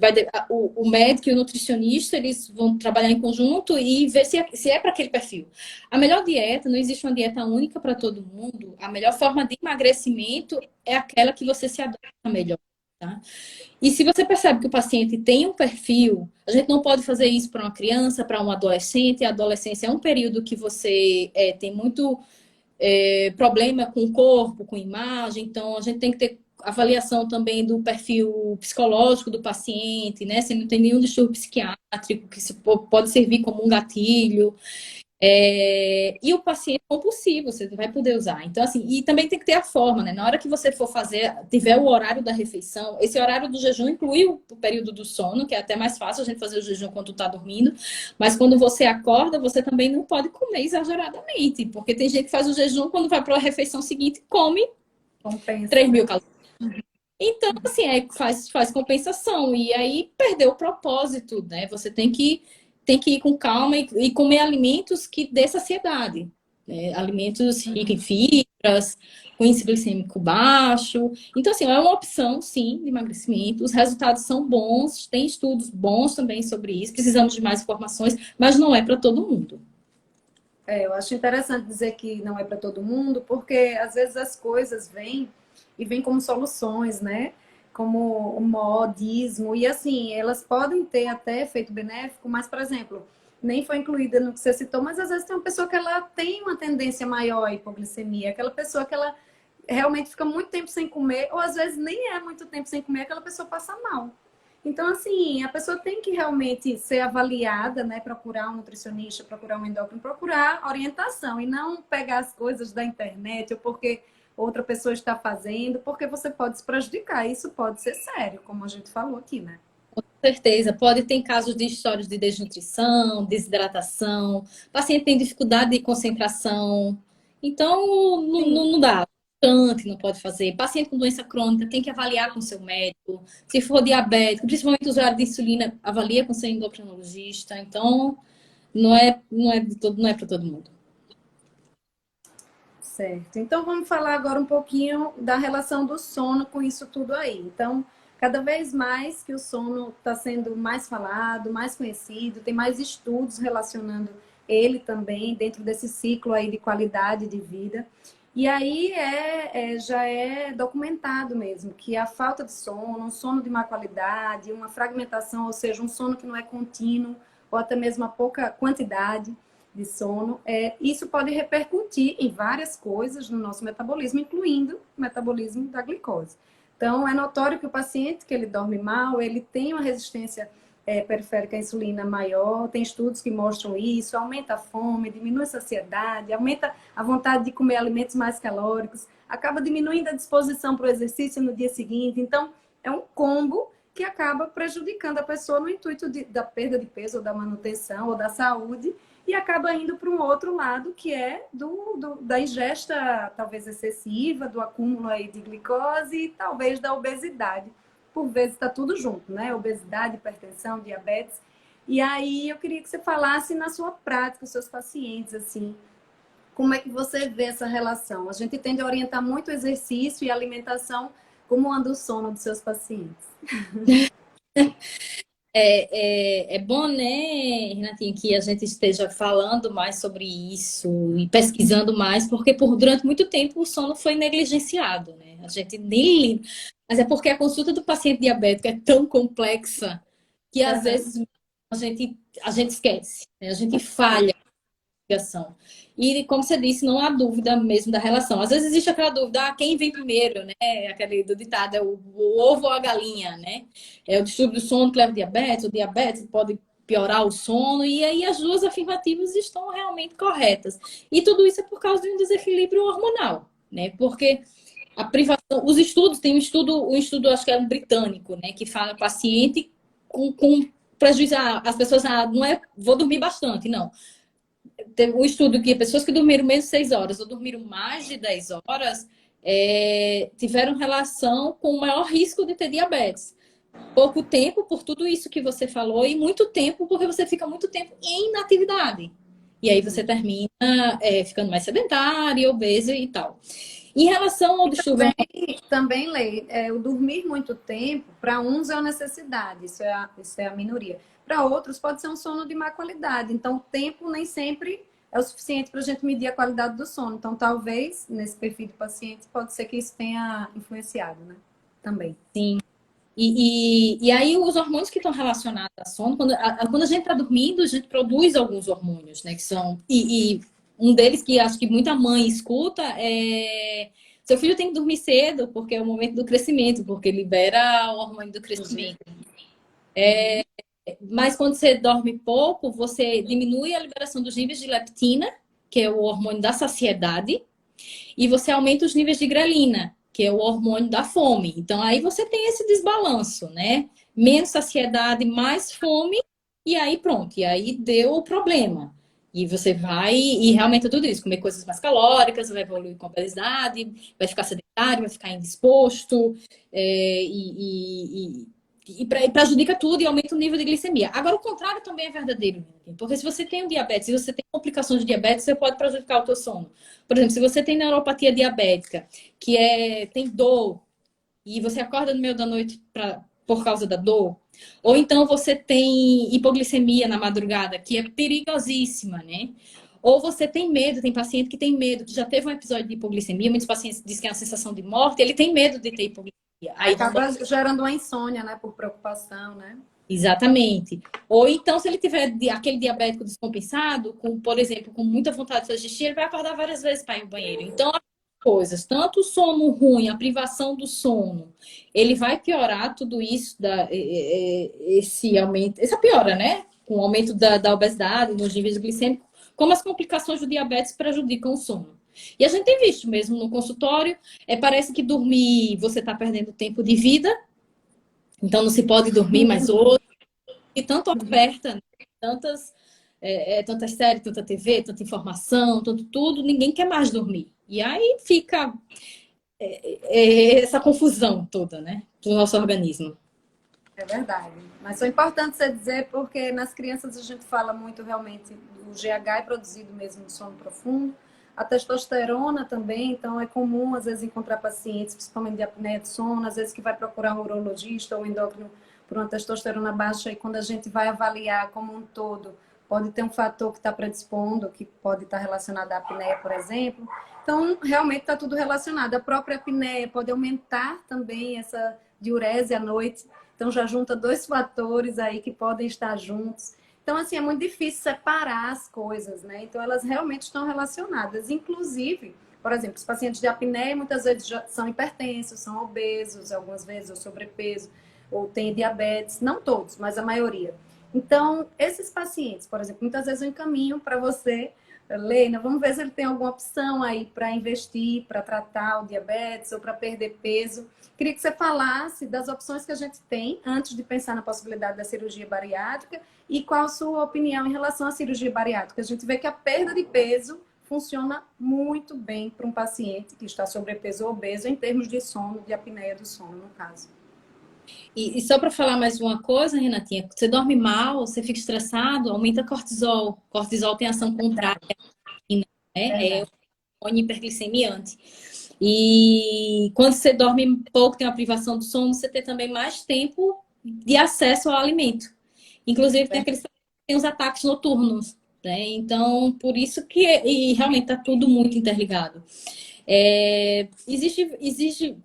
o médico e o nutricionista, eles vão trabalhar em conjunto e ver se é para aquele perfil. A melhor dieta, não existe uma dieta única para todo mundo. A melhor forma de emagrecimento é aquela que você se adapta melhor, tá? E se você percebe que o paciente tem um perfil, a gente não pode fazer isso para uma criança, para um adolescente. A adolescência é um período que você tem muito problema com o corpo, com imagem, então a gente tem que ter avaliação também do perfil psicológico do paciente, né? Se não tem nenhum distúrbio psiquiátrico, que pode servir como um gatilho. E o paciente compulsivo, você vai poder usar. Então, assim, e também tem que ter a forma, né? Na hora que você for fazer, tiver o horário da refeição, esse horário do jejum inclui o período do sono, que é até mais fácil a gente fazer o jejum quando tá dormindo, mas quando você acorda, você também não pode comer exageradamente, porque tem gente que faz o jejum quando vai para a refeição seguinte e come Compensa. 3.000 calorias. Então, assim, faz compensação, e aí perdeu o propósito, né? Você tem que ir com calma e comer alimentos que dê saciedade, né? Alimentos ricos em fibras, com índice glicêmico baixo. Então, assim, é uma opção, sim, de emagrecimento. Os resultados são bons, tem estudos bons também sobre isso. Precisamos de mais informações, mas não é para todo mundo. Eu acho interessante dizer que não é para todo mundo, porque às vezes as coisas vêm como soluções, né? Como o modismo, e assim, elas podem ter até efeito benéfico, mas, por exemplo, nem foi incluída no que você citou, mas às vezes tem uma pessoa que ela tem uma tendência maior à hipoglicemia, aquela pessoa que ela realmente fica muito tempo sem comer, ou às vezes nem é muito tempo sem comer, aquela pessoa passa mal. Então, assim, a pessoa tem que realmente ser avaliada, né? Procurar um nutricionista, procurar um endócrino, procurar orientação e não pegar as coisas da internet ou porque outra pessoa está fazendo, porque você pode se prejudicar. Isso pode ser sério, como a gente falou aqui, né? Com certeza. Pode ter casos de histórias de desnutrição, desidratação, o paciente tem dificuldade de concentração. Então, não dá. Não pode fazer. Paciente com doença crônica tem que avaliar com seu médico. Se for diabético, principalmente usuário de insulina, avalia com seu endocrinologista. Então, não é para todo mundo. Certo. Então vamos falar agora um pouquinho da relação do sono com isso tudo aí. Então, cada vez mais que o sono está sendo mais falado, mais conhecido, tem mais estudos relacionando ele também dentro desse ciclo aí de qualidade de vida. E aí já é documentado mesmo que a falta de sono, um sono de má qualidade, uma fragmentação, ou seja, um sono que não é contínuo, ou até mesmo a pouca quantidade de sono, isso pode repercutir em várias coisas no nosso metabolismo, incluindo o metabolismo da glicose. Então, é notório que o paciente que ele dorme mal, ele tem uma resistência periférica à insulina maior, tem estudos que mostram isso, aumenta a fome, diminui a saciedade, aumenta a vontade de comer alimentos mais calóricos, acaba diminuindo a disposição para o exercício no dia seguinte. Então, é um combo que acaba prejudicando a pessoa no intuito da perda de peso, ou da manutenção, ou da saúde, e acaba indo para um outro lado, que é da ingesta talvez excessiva, do acúmulo aí de glicose e talvez da obesidade. Por vezes está tudo junto, né? Obesidade, hipertensão, diabetes. E aí eu queria que você falasse na sua prática, os seus pacientes, assim, como é que você vê essa relação? A gente tende a orientar muito o exercício e a alimentação, como anda o sono dos seus pacientes? É bom, né, Renatinha, que a gente esteja falando mais sobre isso e pesquisando mais, porque durante muito tempo o sono foi negligenciado, né? A gente nem... Mas é porque a consulta do paciente diabético é tão complexa que às vezes a gente esquece, né? A gente falha. E, como você disse, não há dúvida mesmo da relação. Às vezes existe aquela dúvida, quem vem primeiro, né? Aquele do ditado, é o ovo ou a galinha, né? É o distúrbio do sono que leva diabetes, o diabetes pode piorar o sono, e aí as duas afirmativas estão realmente corretas. E tudo isso é por causa de um desequilíbrio hormonal, né? Porque a privação, os estudos, tem um estudo, acho que é um britânico, né? Que fala paciente com prejuízo, as pessoas, não é, vou dormir bastante, não. Teve um estudo que pessoas que dormiram menos de 6 horas ou dormiram mais de 10 horas tiveram relação com o maior risco de ter diabetes. Pouco tempo por tudo isso que você falou e muito tempo porque você fica muito tempo em inatividade. E aí você termina ficando mais sedentário, obeso e tal. Em relação ao distúrbio... Também, Lei, o dormir muito tempo, para uns é uma necessidade, isso é a minoria. Para outros pode ser um sono de má qualidade. Então, o tempo nem sempre é o suficiente para a gente medir a qualidade do sono. Então, talvez, nesse perfil de paciente, pode ser que isso tenha influenciado, né? Também. Sim. E aí os hormônios que estão relacionados ao sono, quando a gente está dormindo, a gente produz alguns hormônios, né? Que são. E um deles que acho que muita mãe escuta é seu filho tem que dormir cedo, porque é o momento do crescimento, porque libera o hormônio do crescimento. Mas quando você dorme pouco, você diminui a liberação dos níveis de leptina, que é o hormônio da saciedade, e você aumenta os níveis de grelina, que é o hormônio da fome. Então, aí você tem esse desbalanço, né? Menos saciedade, mais fome, e aí pronto. E aí deu o problema. E você vai e realmente é tudo isso. Comer coisas mais calóricas, vai evoluir com a obesidade, vai ficar sedentário, vai ficar indisposto, e prejudica tudo e aumenta o nível de glicemia. Agora, o contrário também é verdadeiro, porque se você tem um diabetes, se você tem complicações de diabetes, você pode prejudicar o teu sono. Por exemplo, se você tem neuropatia diabética, tem dor, e você acorda no meio da noite por causa da dor, ou então você tem hipoglicemia na madrugada, que é perigosíssima, né? Ou você tem medo, tem paciente que tem medo, que já teve um episódio de hipoglicemia, muitos pacientes dizem que é uma sensação de morte, ele tem medo de ter hipoglicemia. Aí acaba gerando uma insônia, né? Por preocupação, né? Exatamente. Ou então, se ele tiver aquele diabético descompensado, por exemplo, com muita vontade de fazer xixi, ele vai acordar várias vezes para ir ao banheiro. Então, as coisas, tanto o sono ruim, a privação do sono, ele vai piorar tudo isso, esse aumento, essa piora, né? Com o aumento da obesidade, nos níveis glicêmicos, como as complicações do diabetes prejudicam o sono. E a gente tem visto mesmo no consultório, parece que dormir, você está perdendo tempo de vida, então não se pode dormir mais hoje. E tanta oferta, né? Tantas séries, tanta TV, tanta informação, tanto tudo, ninguém quer mais dormir. E aí fica essa confusão toda, né? Do nosso organismo. É verdade. Mas foi importante você dizer, porque nas crianças a gente fala muito realmente, o GH é produzido mesmo no sono profundo, a testosterona também, então é comum às vezes encontrar pacientes, principalmente de apneia de sono, às vezes que vai procurar um urologista ou um endócrino por uma testosterona baixa, e quando a gente vai avaliar como um todo, pode ter um fator que está predispondo, que pode estar relacionado à apneia, por exemplo. Então, realmente está tudo relacionado. A própria apneia pode aumentar também essa diurese à noite, então já junta dois fatores aí que podem estar juntos. Então, assim, é muito difícil separar as coisas, né? Então, elas realmente estão relacionadas. Inclusive, por exemplo, os pacientes de apneia muitas vezes já são hipertensos, são obesos, algumas vezes, ou sobrepeso, ou têm diabetes. Não todos, mas a maioria. Então, esses pacientes, por exemplo, muitas vezes eu encaminho para você, Leina, vamos ver se ele tem alguma opção aí para investir, para tratar o diabetes ou para perder peso. Queria que você falasse das opções que a gente tem antes de pensar na possibilidade da cirurgia bariátrica e qual a sua opinião em relação à cirurgia bariátrica. A gente vê que a perda de peso funciona muito bem para um paciente que está sobrepeso ou obeso em termos de sono, de apneia do sono, no caso. E só para falar mais uma coisa, Renatinha, você dorme mal, você fica estressado, aumenta cortisol. Cortisol tem ação contrária, né? É um hormônio hiperglicemiante. E quando você dorme pouco, tem uma privação do sono, você tem também mais tempo de acesso ao alimento. Inclusive, tem os ataques noturnos, né? Então, por isso que e realmente está tudo muito interligado. Existe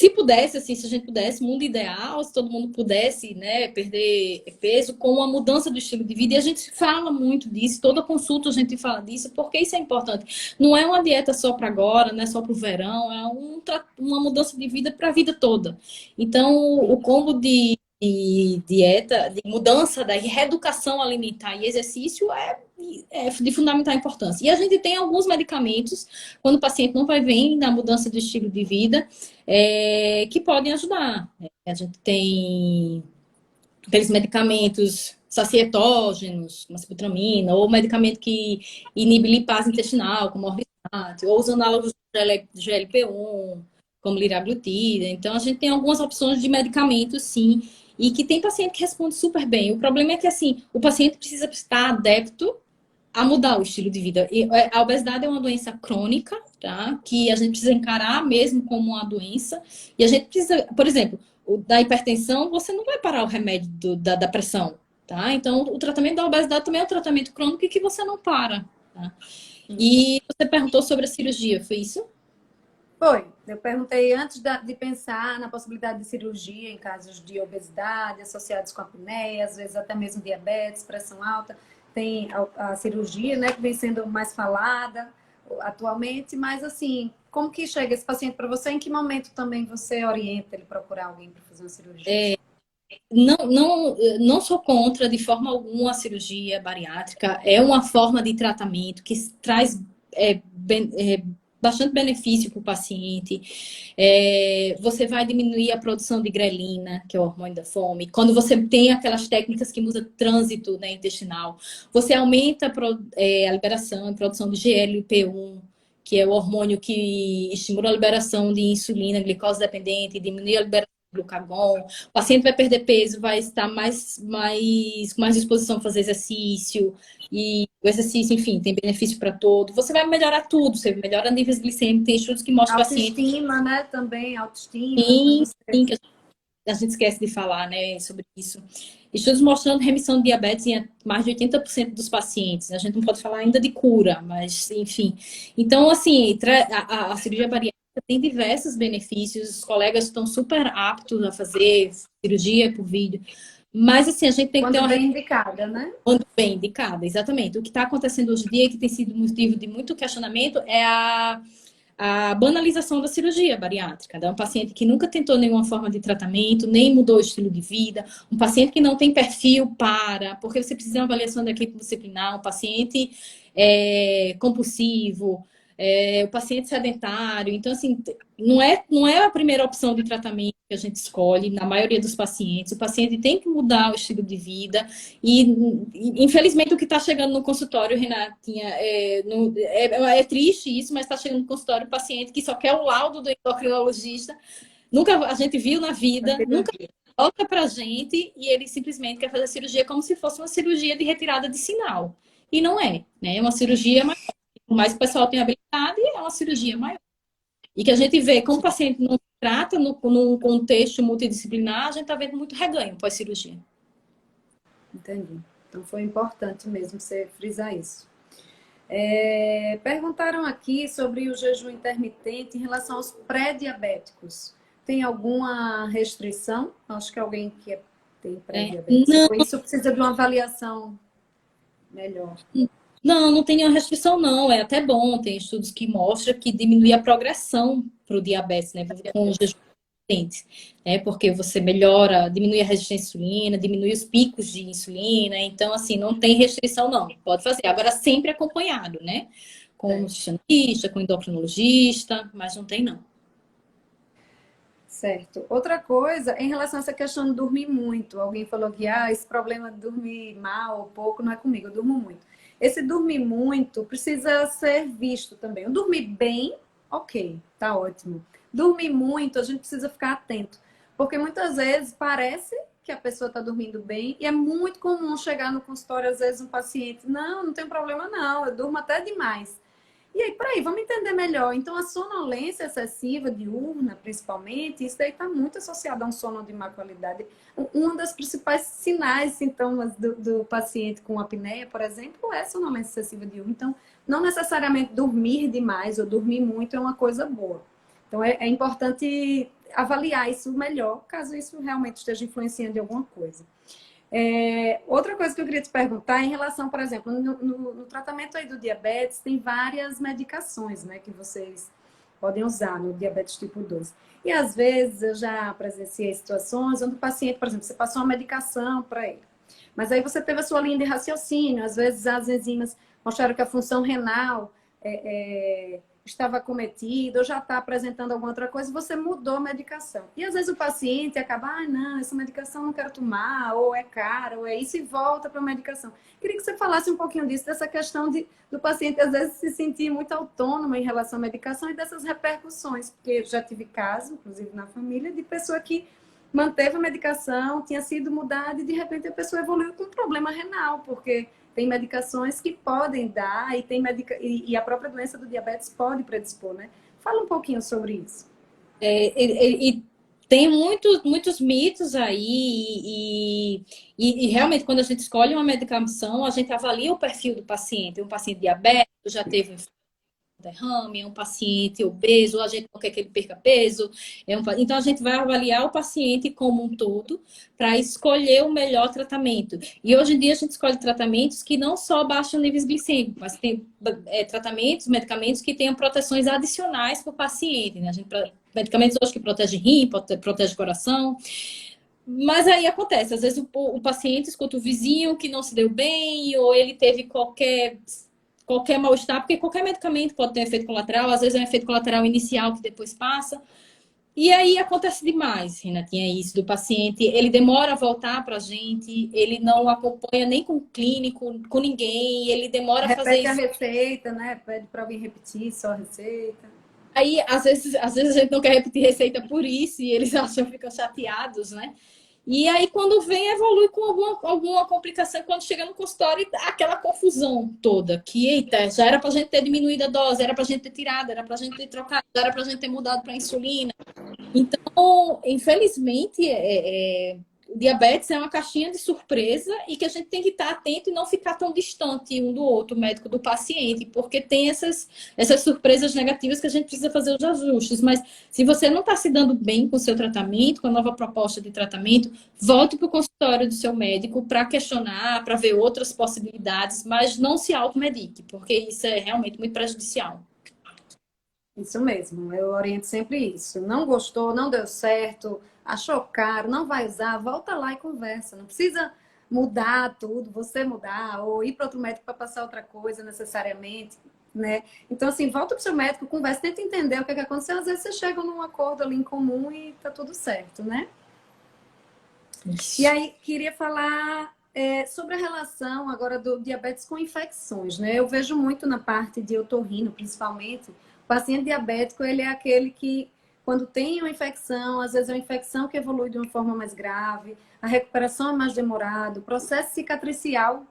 se pudesse, assim, se a gente pudesse, mundo ideal, se todo mundo pudesse, né, perder peso com uma mudança do estilo de vida, e a gente fala muito disso, toda consulta a gente fala disso, porque isso é importante. Não é uma dieta só para agora, não é só para o verão, é uma mudança de vida para a vida toda. Então, o combo de dieta, de mudança da reeducação alimentar e exercício é de fundamental importância. E a gente tem alguns medicamentos, quando o paciente não vai bem na mudança do estilo de vida, que podem ajudar. A gente tem aqueles medicamentos sacietógenos, como a sibutramina, ou medicamento que inibe lipase intestinal, como o Orlistat, ou os análogos do GLP-1, como liraglutida. Então, a gente tem algumas opções de medicamentos, sim, e que tem paciente que responde super bem. O problema é que, assim, o paciente precisa estar adepto a mudar o estilo de vida. E a obesidade é uma doença crônica, tá? Que a gente precisa encarar mesmo como uma doença. E a gente precisa, por exemplo, da hipertensão, você não vai parar o remédio da pressão, tá? Então, o tratamento da obesidade também é um tratamento crônico e que você não para, tá? E você perguntou sobre a cirurgia, foi isso? Foi. Eu perguntei antes de pensar na possibilidade de cirurgia em casos de obesidade associados com apneia, às vezes até mesmo diabetes, pressão alta. Tem a cirurgia, né, que vem sendo mais falada atualmente, mas assim, como que chega esse paciente para você? Em que momento também você orienta ele procurar alguém para fazer uma cirurgia? Não sou contra de forma alguma a cirurgia bariátrica. É uma forma de tratamento que traz bastante benefício para o paciente. Você vai diminuir a produção de grelina, que é o hormônio da fome. Quando você tem aquelas técnicas que muda trânsito, né, intestinal, você aumenta a liberação e produção de GLP-1, que é o hormônio que estimula a liberação de insulina, glicose dependente, diminui a liberação glucagon, o paciente vai perder peso, vai estar com mais disposição a fazer exercício, e o exercício, enfim, tem benefício para todo. Você vai melhorar tudo, você melhora níveis glicêmicos, tem estudos que mostram o paciente. Autoestima, né? Também, autoestima. Sim, sim, que a gente esquece de falar, né, sobre isso. Estudos mostrando remissão de diabetes em mais de 80% dos pacientes. A gente não pode falar ainda de cura, mas, enfim. Então, assim, a cirurgia bariátrica tem diversos benefícios. Os colegas estão super aptos a fazer cirurgia por vídeo. Mas, assim, a gente tem que ter Quando uma bem indicada, né? quando bem indicada, exatamente. O que está acontecendo hoje em dia, que tem sido motivo de muito questionamento, é a banalização da cirurgia bariátrica. É um paciente que nunca tentou nenhuma forma de tratamento, nem mudou o estilo de vida, um paciente que não tem perfil porque você precisa de uma avaliação da equipe disciplinar, um paciente compulsivo, o paciente sedentário. Então, assim, não é a primeira opção de tratamento que a gente escolhe, na maioria dos pacientes. O paciente tem que mudar o estilo de vida e, infelizmente, o que está chegando no consultório, Renatinha, é triste isso, mas está chegando no consultório o paciente que só quer o laudo do endocrinologista, nunca a gente viu na vida, nunca toca para a gente e ele simplesmente quer fazer a cirurgia como se fosse uma cirurgia de retirada de sinal. E não é, né? É uma cirurgia maior. Por mais que o pessoal tenha habilidade, é uma cirurgia maior. E que a gente vê, como o paciente não se trata num contexto multidisciplinar, a gente está vendo muito reganho pós-cirurgia. Entendi. Então foi importante mesmo você frisar isso. Perguntaram aqui sobre o jejum intermitente em relação aos pré-diabéticos. Tem alguma restrição? Acho que alguém que tem pré-diabetes. Isso precisa de uma avaliação melhor. Não tem nenhuma restrição, não. É até bom. Tem estudos que mostram que diminui a progressão para o diabetes, né? Com o jejum intermitente, né? Porque você diminui a resistência à insulina, diminui os picos de insulina. Então, assim, não tem restrição, não. Pode fazer. Agora, sempre acompanhado, né? Com o nutricionista, com o endocrinologista, mas não tem, não. Certo. Outra coisa, em relação a essa questão de dormir muito. Alguém falou que esse problema de dormir mal ou pouco não é comigo, eu durmo muito. Esse dormir muito precisa ser visto também. O dormir bem, ok, tá ótimo. Dormir muito, a gente precisa ficar atento. Porque muitas vezes parece que a pessoa está dormindo bem e é muito comum chegar no consultório, às vezes, um paciente, não tem problema não, eu durmo até demais. E aí, peraí, vamos entender melhor. Então, a sonolência excessiva, diurna, principalmente, isso daí está muito associado a um sono de má qualidade. Um dos principais sinais, sintomas do paciente com apneia, por exemplo, é sonolência excessiva diurna. Então, não necessariamente dormir demais ou dormir muito é uma coisa boa. Então, é importante avaliar isso melhor, caso isso realmente esteja influenciando em alguma coisa. Outra coisa que eu queria te perguntar em relação, por exemplo, no tratamento aí do diabetes, tem várias medicações, né, que vocês podem usar no diabetes tipo 2. E às vezes eu já presenciei situações onde o paciente, por exemplo, você passou uma medicação para ele, mas aí você teve a sua linha de raciocínio, às vezes as enzimas mostraram que a função renal estava acometido ou já está apresentando alguma outra coisa, você mudou a medicação. E às vezes o paciente acaba, não, essa medicação não quero tomar, ou é cara, ou é isso, e volta para a medicação. Queria que você falasse um pouquinho disso, dessa questão do paciente às vezes se sentir muito autônomo em relação à medicação e dessas repercussões, porque eu já tive casos, inclusive na família, de pessoa que manteve a medicação, tinha sido mudada e de repente a pessoa evoluiu com um problema renal, porque tem medicações que podem dar e a própria doença do diabetes pode predispor, né? Fala um pouquinho sobre isso. E tem muitos mitos aí, e realmente, quando a gente escolhe uma medicação, a gente avalia o perfil do paciente. Um paciente diabético já teve derrame, é um paciente obeso, a gente não quer que ele perca peso. Então, a gente vai avaliar o paciente como um todo para escolher o melhor tratamento. E hoje em dia, a gente escolhe tratamentos que não só baixam níveis glicêmicos, mas tem tratamentos, medicamentos que tenham proteções adicionais para o paciente. Né? Medicamentos hoje que protegem rim, protegem coração. Mas aí acontece, às vezes o paciente escuta o vizinho que não se deu bem, ou ele teve qualquer mal-estar, porque qualquer medicamento pode ter efeito colateral, às vezes é um efeito colateral inicial que depois passa. E aí acontece demais, Renatinha, isso do paciente. Ele demora a voltar para a gente, ele não acompanha nem com o clínico, com ninguém, ele demora a fazer Repete a isso. receita, né? Pede para alguém repetir só a receita. Aí, às vezes a gente não quer repetir receita por isso, e eles acham, ficam chateados, né? E aí, quando vem, evolui com alguma complicação. Quando chega no consultório, aquela confusão toda. Que, eita, já era pra gente ter diminuído a dose, era pra gente ter tirado, era pra gente ter trocado, era pra gente ter mudado pra insulina. Então, infelizmente, o diabetes é uma caixinha de surpresa e que a gente tem que estar atento e não ficar tão distante um do outro, o médico do paciente, porque tem essas surpresas negativas que a gente precisa fazer os ajustes. Mas se você não está se dando bem com o seu tratamento, com a nova proposta de tratamento, volte para o consultório do seu médico para questionar, para ver outras possibilidades, mas não se automedique, porque isso é realmente muito prejudicial. Isso mesmo, eu oriento sempre isso. Não gostou, não deu certo, achou caro, não vai usar, volta lá e conversa. Não precisa mudar tudo, você mudar, ou ir para outro médico para passar outra coisa necessariamente, né? Então, assim, volta para o seu médico, conversa, tenta entender o que aconteceu. Às vezes você chega num acordo ali em comum e tá tudo certo, né? E aí, queria falar sobre a relação agora do diabetes com infecções, né? Eu vejo muito na parte de otorrino, principalmente, o paciente diabético, ele é aquele que, quando tem uma infecção, às vezes é uma infecção que evolui de uma forma mais grave, a recuperação é mais demorada, o processo cicatricial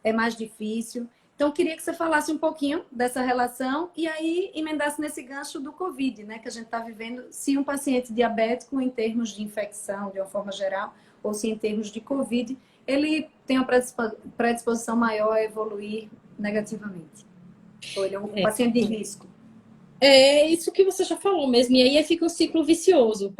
é mais difícil. Então, queria que você falasse um pouquinho dessa relação e aí emendasse nesse gancho do Covid, né? Que a gente está vivendo, se um paciente diabético, em termos de infecção, de uma forma geral, ou se em termos de Covid, ele tem uma predisposição maior a evoluir negativamente. Ou ele é um paciente de risco. É isso que você já falou mesmo. E aí fica um ciclo vicioso.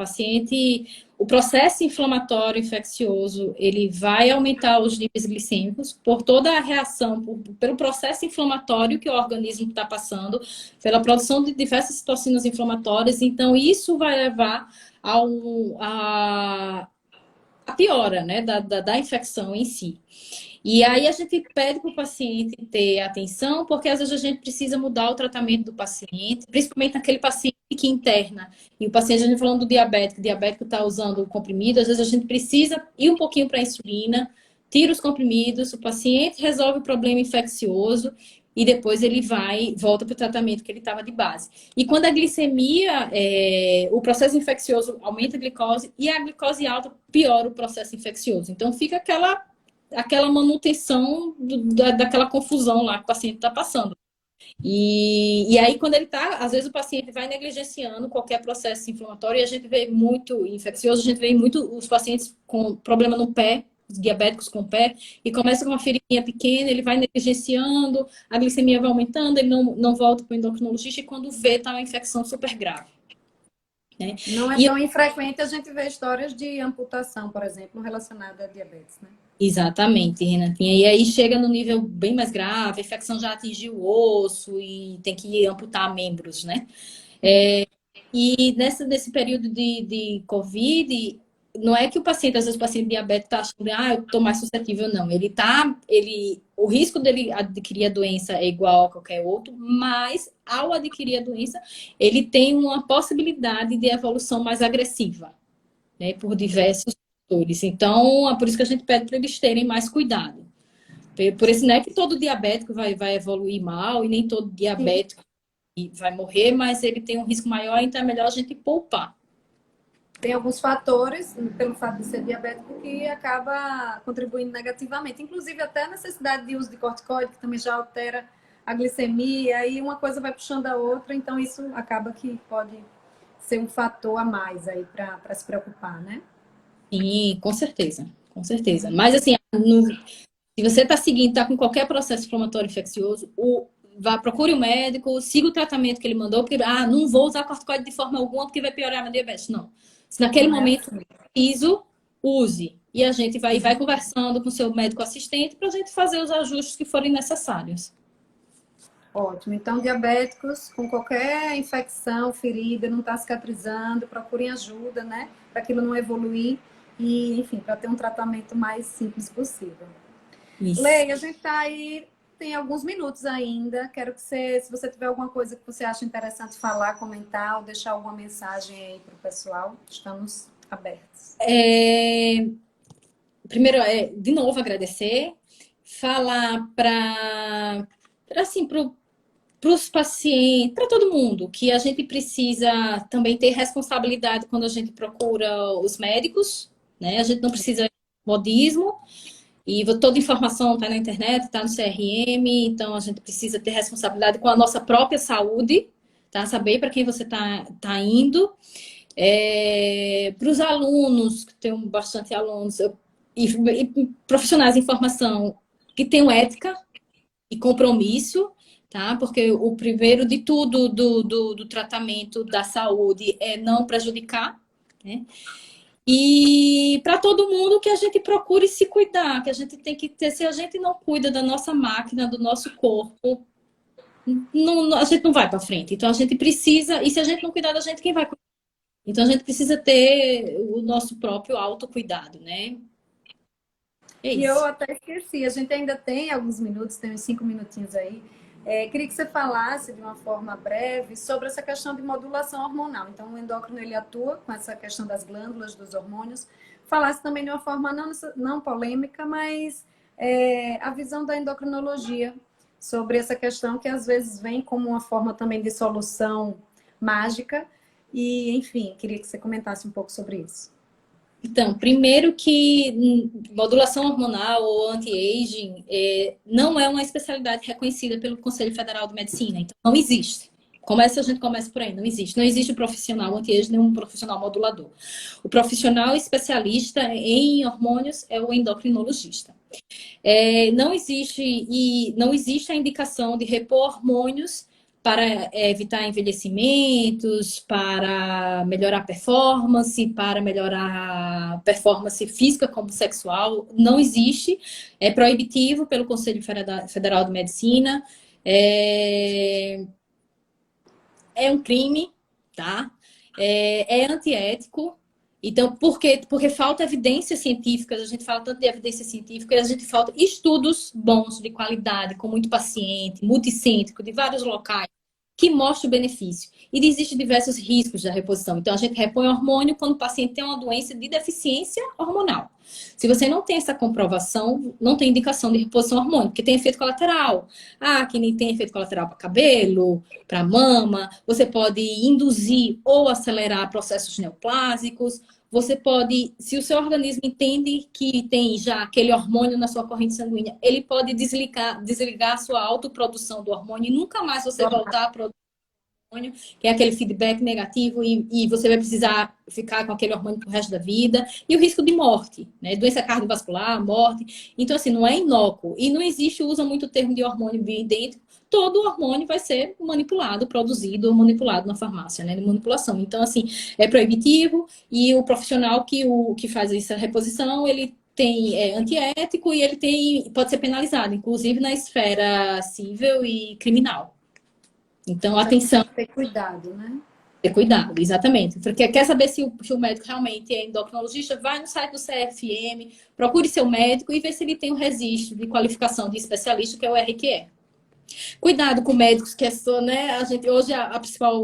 O processo inflamatório infeccioso, ele vai aumentar os níveis glicêmicos por toda a reação, pelo processo inflamatório que o organismo está passando, pela produção de diversas citocinas inflamatórias. Então, isso vai levar a piora, né, da infecção em si. E aí a gente pede para o paciente ter atenção, porque às vezes a gente precisa mudar o tratamento do paciente, principalmente aquele paciente que interna. E o paciente, a gente falando do diabético está usando o comprimido, às vezes a gente precisa ir um pouquinho para a insulina, tira os comprimidos, o paciente resolve o problema infeccioso e depois ele volta para o tratamento que ele estava de base. E quando a glicemia, o processo infeccioso aumenta a glicose e a glicose alta piora o processo infeccioso. Então fica aquela manutenção daquela confusão lá que o paciente está passando. E aí, quando ele está, às vezes o paciente vai negligenciando qualquer processo inflamatório e a gente vê muito infeccioso, a gente vê muito os pacientes com problema no pé, os diabéticos com o pé, e começa com uma ferinha pequena, ele vai negligenciando, a glicemia vai aumentando, ele não volta para o endocrinologista e quando vê, está uma infecção super grave. Né? Não é tão infrequente a gente ver histórias de amputação, por exemplo, relacionada a diabetes, né? Exatamente, Renatinha. E aí chega no nível bem mais grave, a infecção já atingiu o osso e tem que amputar membros, né? E nesse período de Covid, não é que o paciente, às vezes o paciente diabético está achando, eu estou mais suscetível, não. O risco dele adquirir a doença é igual a qualquer outro, mas ao adquirir a doença, ele tem uma possibilidade de evolução mais agressiva, né, por diversos fatores. Então, é por isso que a gente pede para eles terem mais cuidado. Por isso, não é que todo diabético vai evoluir mal e nem todo diabético vai morrer, mas ele tem um risco maior, então é melhor a gente poupar. Tem alguns fatores, pelo fato de ser diabético, que acaba contribuindo negativamente. Inclusive, até a necessidade de uso de corticoide, que também já altera a glicemia, e uma coisa vai puxando a outra, então isso acaba que pode ser um fator a mais aí para se preocupar, né? Sim, com certeza. Com certeza. Mas, assim, se você está seguindo, está com qualquer processo inflamatório infeccioso, procure o médico, siga o tratamento que ele mandou, porque, não vou usar corticoide de forma alguma porque vai piorar a minha diabetes. Não. Se naquele momento preciso, use. E a gente vai conversando com o seu médico assistente para a gente fazer os ajustes que forem necessários. Ótimo. Então, diabéticos com qualquer infecção, ferida, não está cicatrizando, procurem ajuda, né? Para aquilo não evoluir e, enfim, para ter um tratamento mais simples possível. Isso. Leia, a gente está aí, tem alguns minutos ainda. Quero que você, se você tiver alguma coisa que você acha interessante falar, comentar ou deixar alguma mensagem aí para o pessoal, estamos abertos. Primeiro, de novo, agradecer. Falar para os pacientes, para todo mundo, que a gente precisa também ter responsabilidade quando a gente procura os médicos, né? A gente não precisa de modismo. E toda informação está na internet, está no CRM, então a gente precisa ter responsabilidade com a nossa própria saúde, tá? Saber para quem você tá indo. Para os alunos, que tem bastante alunos, e profissionais de informação que tenham ética e compromisso, tá? Porque o primeiro de tudo do tratamento da saúde é não prejudicar, né? E para todo mundo que a gente procure se cuidar, que a gente tem que ter, se a gente não cuida da nossa máquina, do nosso corpo, a gente não vai para frente. Então a gente precisa, e se a gente não cuidar da gente, quem vai cuidar? Então a gente precisa ter o nosso próprio autocuidado, né? É E eu isso. até esqueci, a gente ainda tem alguns minutos, tem uns 5 minutinhos aí. Queria que você falasse de uma forma breve sobre essa questão de modulação hormonal. Então, o endócrino ele atua com essa questão das glândulas, dos hormônios. Falasse também de uma forma não polêmica, mas a visão da endocrinologia sobre essa questão que às vezes vem como uma forma também de solução mágica. E, enfim, queria que você comentasse um pouco sobre isso. Então, primeiro que modulação hormonal ou anti-aging não é uma especialidade reconhecida pelo Conselho Federal de Medicina. Então, não existe. A gente começa por aí, não existe. Não existe o profissional anti-aging, nem um profissional modulador. O profissional especialista em hormônios é o endocrinologista. Não existe a indicação de repor hormônios para evitar envelhecimentos, para melhorar a performance física como sexual, não existe. É proibitivo pelo Conselho Federal de Medicina. É um crime, tá? É antiético. Então, porque falta evidências científicas, a gente fala tanto de evidência científica, e a gente falta estudos bons, de qualidade, com muito paciente, multicêntrico, de vários locais, que mostram o benefício. E existem diversos riscos da reposição. Então, a gente repõe hormônio quando o paciente tem uma doença de deficiência hormonal. Se você não tem essa comprovação, não tem indicação de reposição hormônio, porque tem efeito colateral. Que nem tem efeito colateral para cabelo, para mama. Você pode induzir ou acelerar processos neoplásicos. Você pode, se o seu organismo entende que tem já aquele hormônio na sua corrente sanguínea, ele pode desligar a sua autoprodução do hormônio e nunca mais você voltar a produzir hormônio, que é aquele feedback negativo, e você vai precisar ficar com aquele hormônio pro resto da vida. E o risco de morte, né? Doença cardiovascular, morte. Então, assim, não é inócuo. E não existe, usa muito o termo de hormônio bioidêntico. Todo hormônio vai ser manipulado, produzido ou manipulado na farmácia, né? De manipulação. Então, assim, é proibitivo, e o profissional que faz essa reposição, ele é antiético e ele pode ser penalizado, inclusive na esfera civil e criminal. Então, atenção. Ter cuidado, né? Ter cuidado, exatamente. Porque quer saber se o médico realmente é endocrinologista, vai no site do CFM, procure seu médico e vê se ele tem um registro de qualificação de especialista, que é o RQE. Cuidado com médicos, que é só, né? A gente, hoje a principal.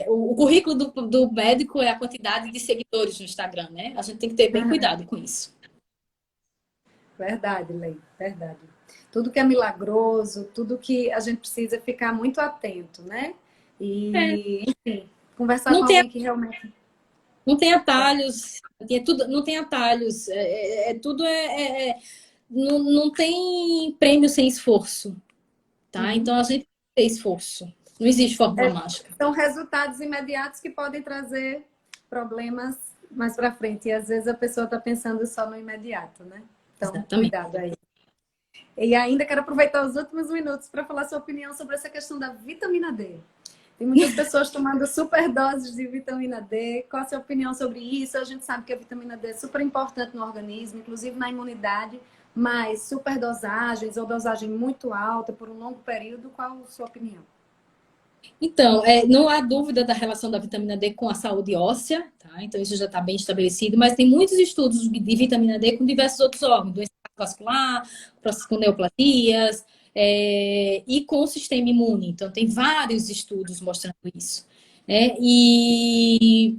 O currículo do médico é a quantidade de seguidores no Instagram, né? A gente tem que ter bem Aham. cuidado com isso. Verdade, Lei, verdade. Tudo que é milagroso, tudo que a gente precisa ficar muito atento, né? É, E, enfim, conversar com não tem, alguém que realmente. não tem atalhos, tudo, não tem atalhos, tudo não tem prêmio sem esforço, tá? Uhum. Então a gente tem que ter esforço. Não existe fórmula mágica. São resultados imediatos que podem trazer problemas mais para frente. E às vezes a pessoa está pensando só no imediato, né? Então, Exatamente. cuidado aí. E ainda quero aproveitar os últimos minutos para falar sua opinião sobre essa questão da vitamina D. Tem muitas pessoas tomando superdoses de vitamina D. Qual a sua opinião sobre isso? A gente sabe que a vitamina D é super importante no organismo, inclusive na imunidade, mas superdosagens ou dosagem muito alta por um longo período, qual a sua opinião? Então, não há dúvida da relação da vitamina D com a saúde óssea, tá? Então, isso já está bem estabelecido, mas tem muitos estudos de vitamina D com diversos outros órgãos, doença vascular, processos com neoplasias, e com o sistema imune. Então, tem vários estudos mostrando isso. E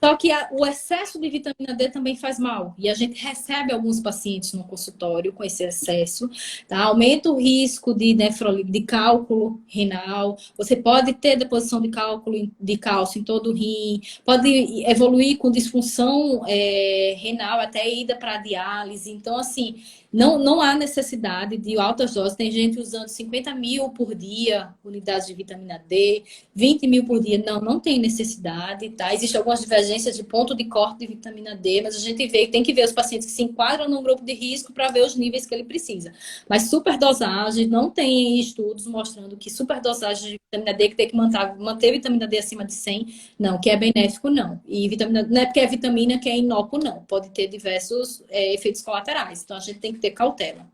só que o excesso de vitamina D também faz mal. E a gente recebe alguns pacientes no consultório com esse excesso, tá? Aumenta o risco de cálculo renal. Você pode ter deposição de cálcio em todo o rim. Pode evoluir com disfunção renal, até ida para diálise. Então, assim, não há necessidade de altas doses. Tem gente usando 50 mil por dia, unidades de vitamina D. 20 mil por dia, não tem necessidade, tá? Existem algumas divergências de ponto de corte de vitamina D, mas a gente tem que ver os pacientes que se enquadram num grupo de risco para ver os níveis que ele precisa. Mas superdosagem, não tem estudos mostrando que superdosagem de vitamina D, que tem que manter vitamina D acima de 100, não, que é benéfico, não. E vitamina, não é porque é vitamina que é inócuo, não. Pode ter diversos efeitos colaterais, então a gente tem que ter cautela.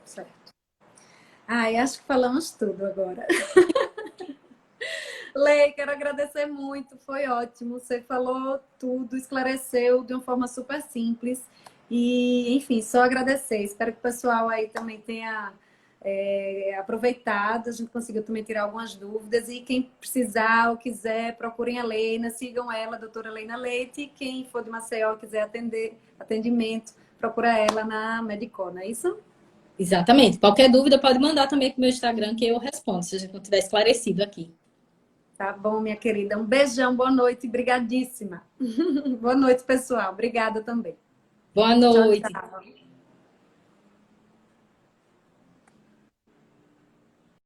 Certo. Ai, acho que falamos tudo agora. Lei, quero agradecer muito, foi ótimo. Você falou tudo, esclareceu de uma forma super simples. E, enfim, só agradecer. Espero que o pessoal aí também tenha aproveitado, a gente conseguiu também tirar algumas dúvidas. E quem precisar ou quiser, procurem a Leina, sigam ela, a doutora Leina Leite. E quem for de Maceió quiser atendimento, procura ela na Medicó, não é isso? Exatamente. Qualquer dúvida pode mandar também para o meu Instagram que eu respondo, se a gente não tiver esclarecido aqui. Tá bom, minha querida. Um beijão, boa noite, brigadíssima. Boa noite, pessoal. Obrigada também. Boa Tchau, noite. tchau.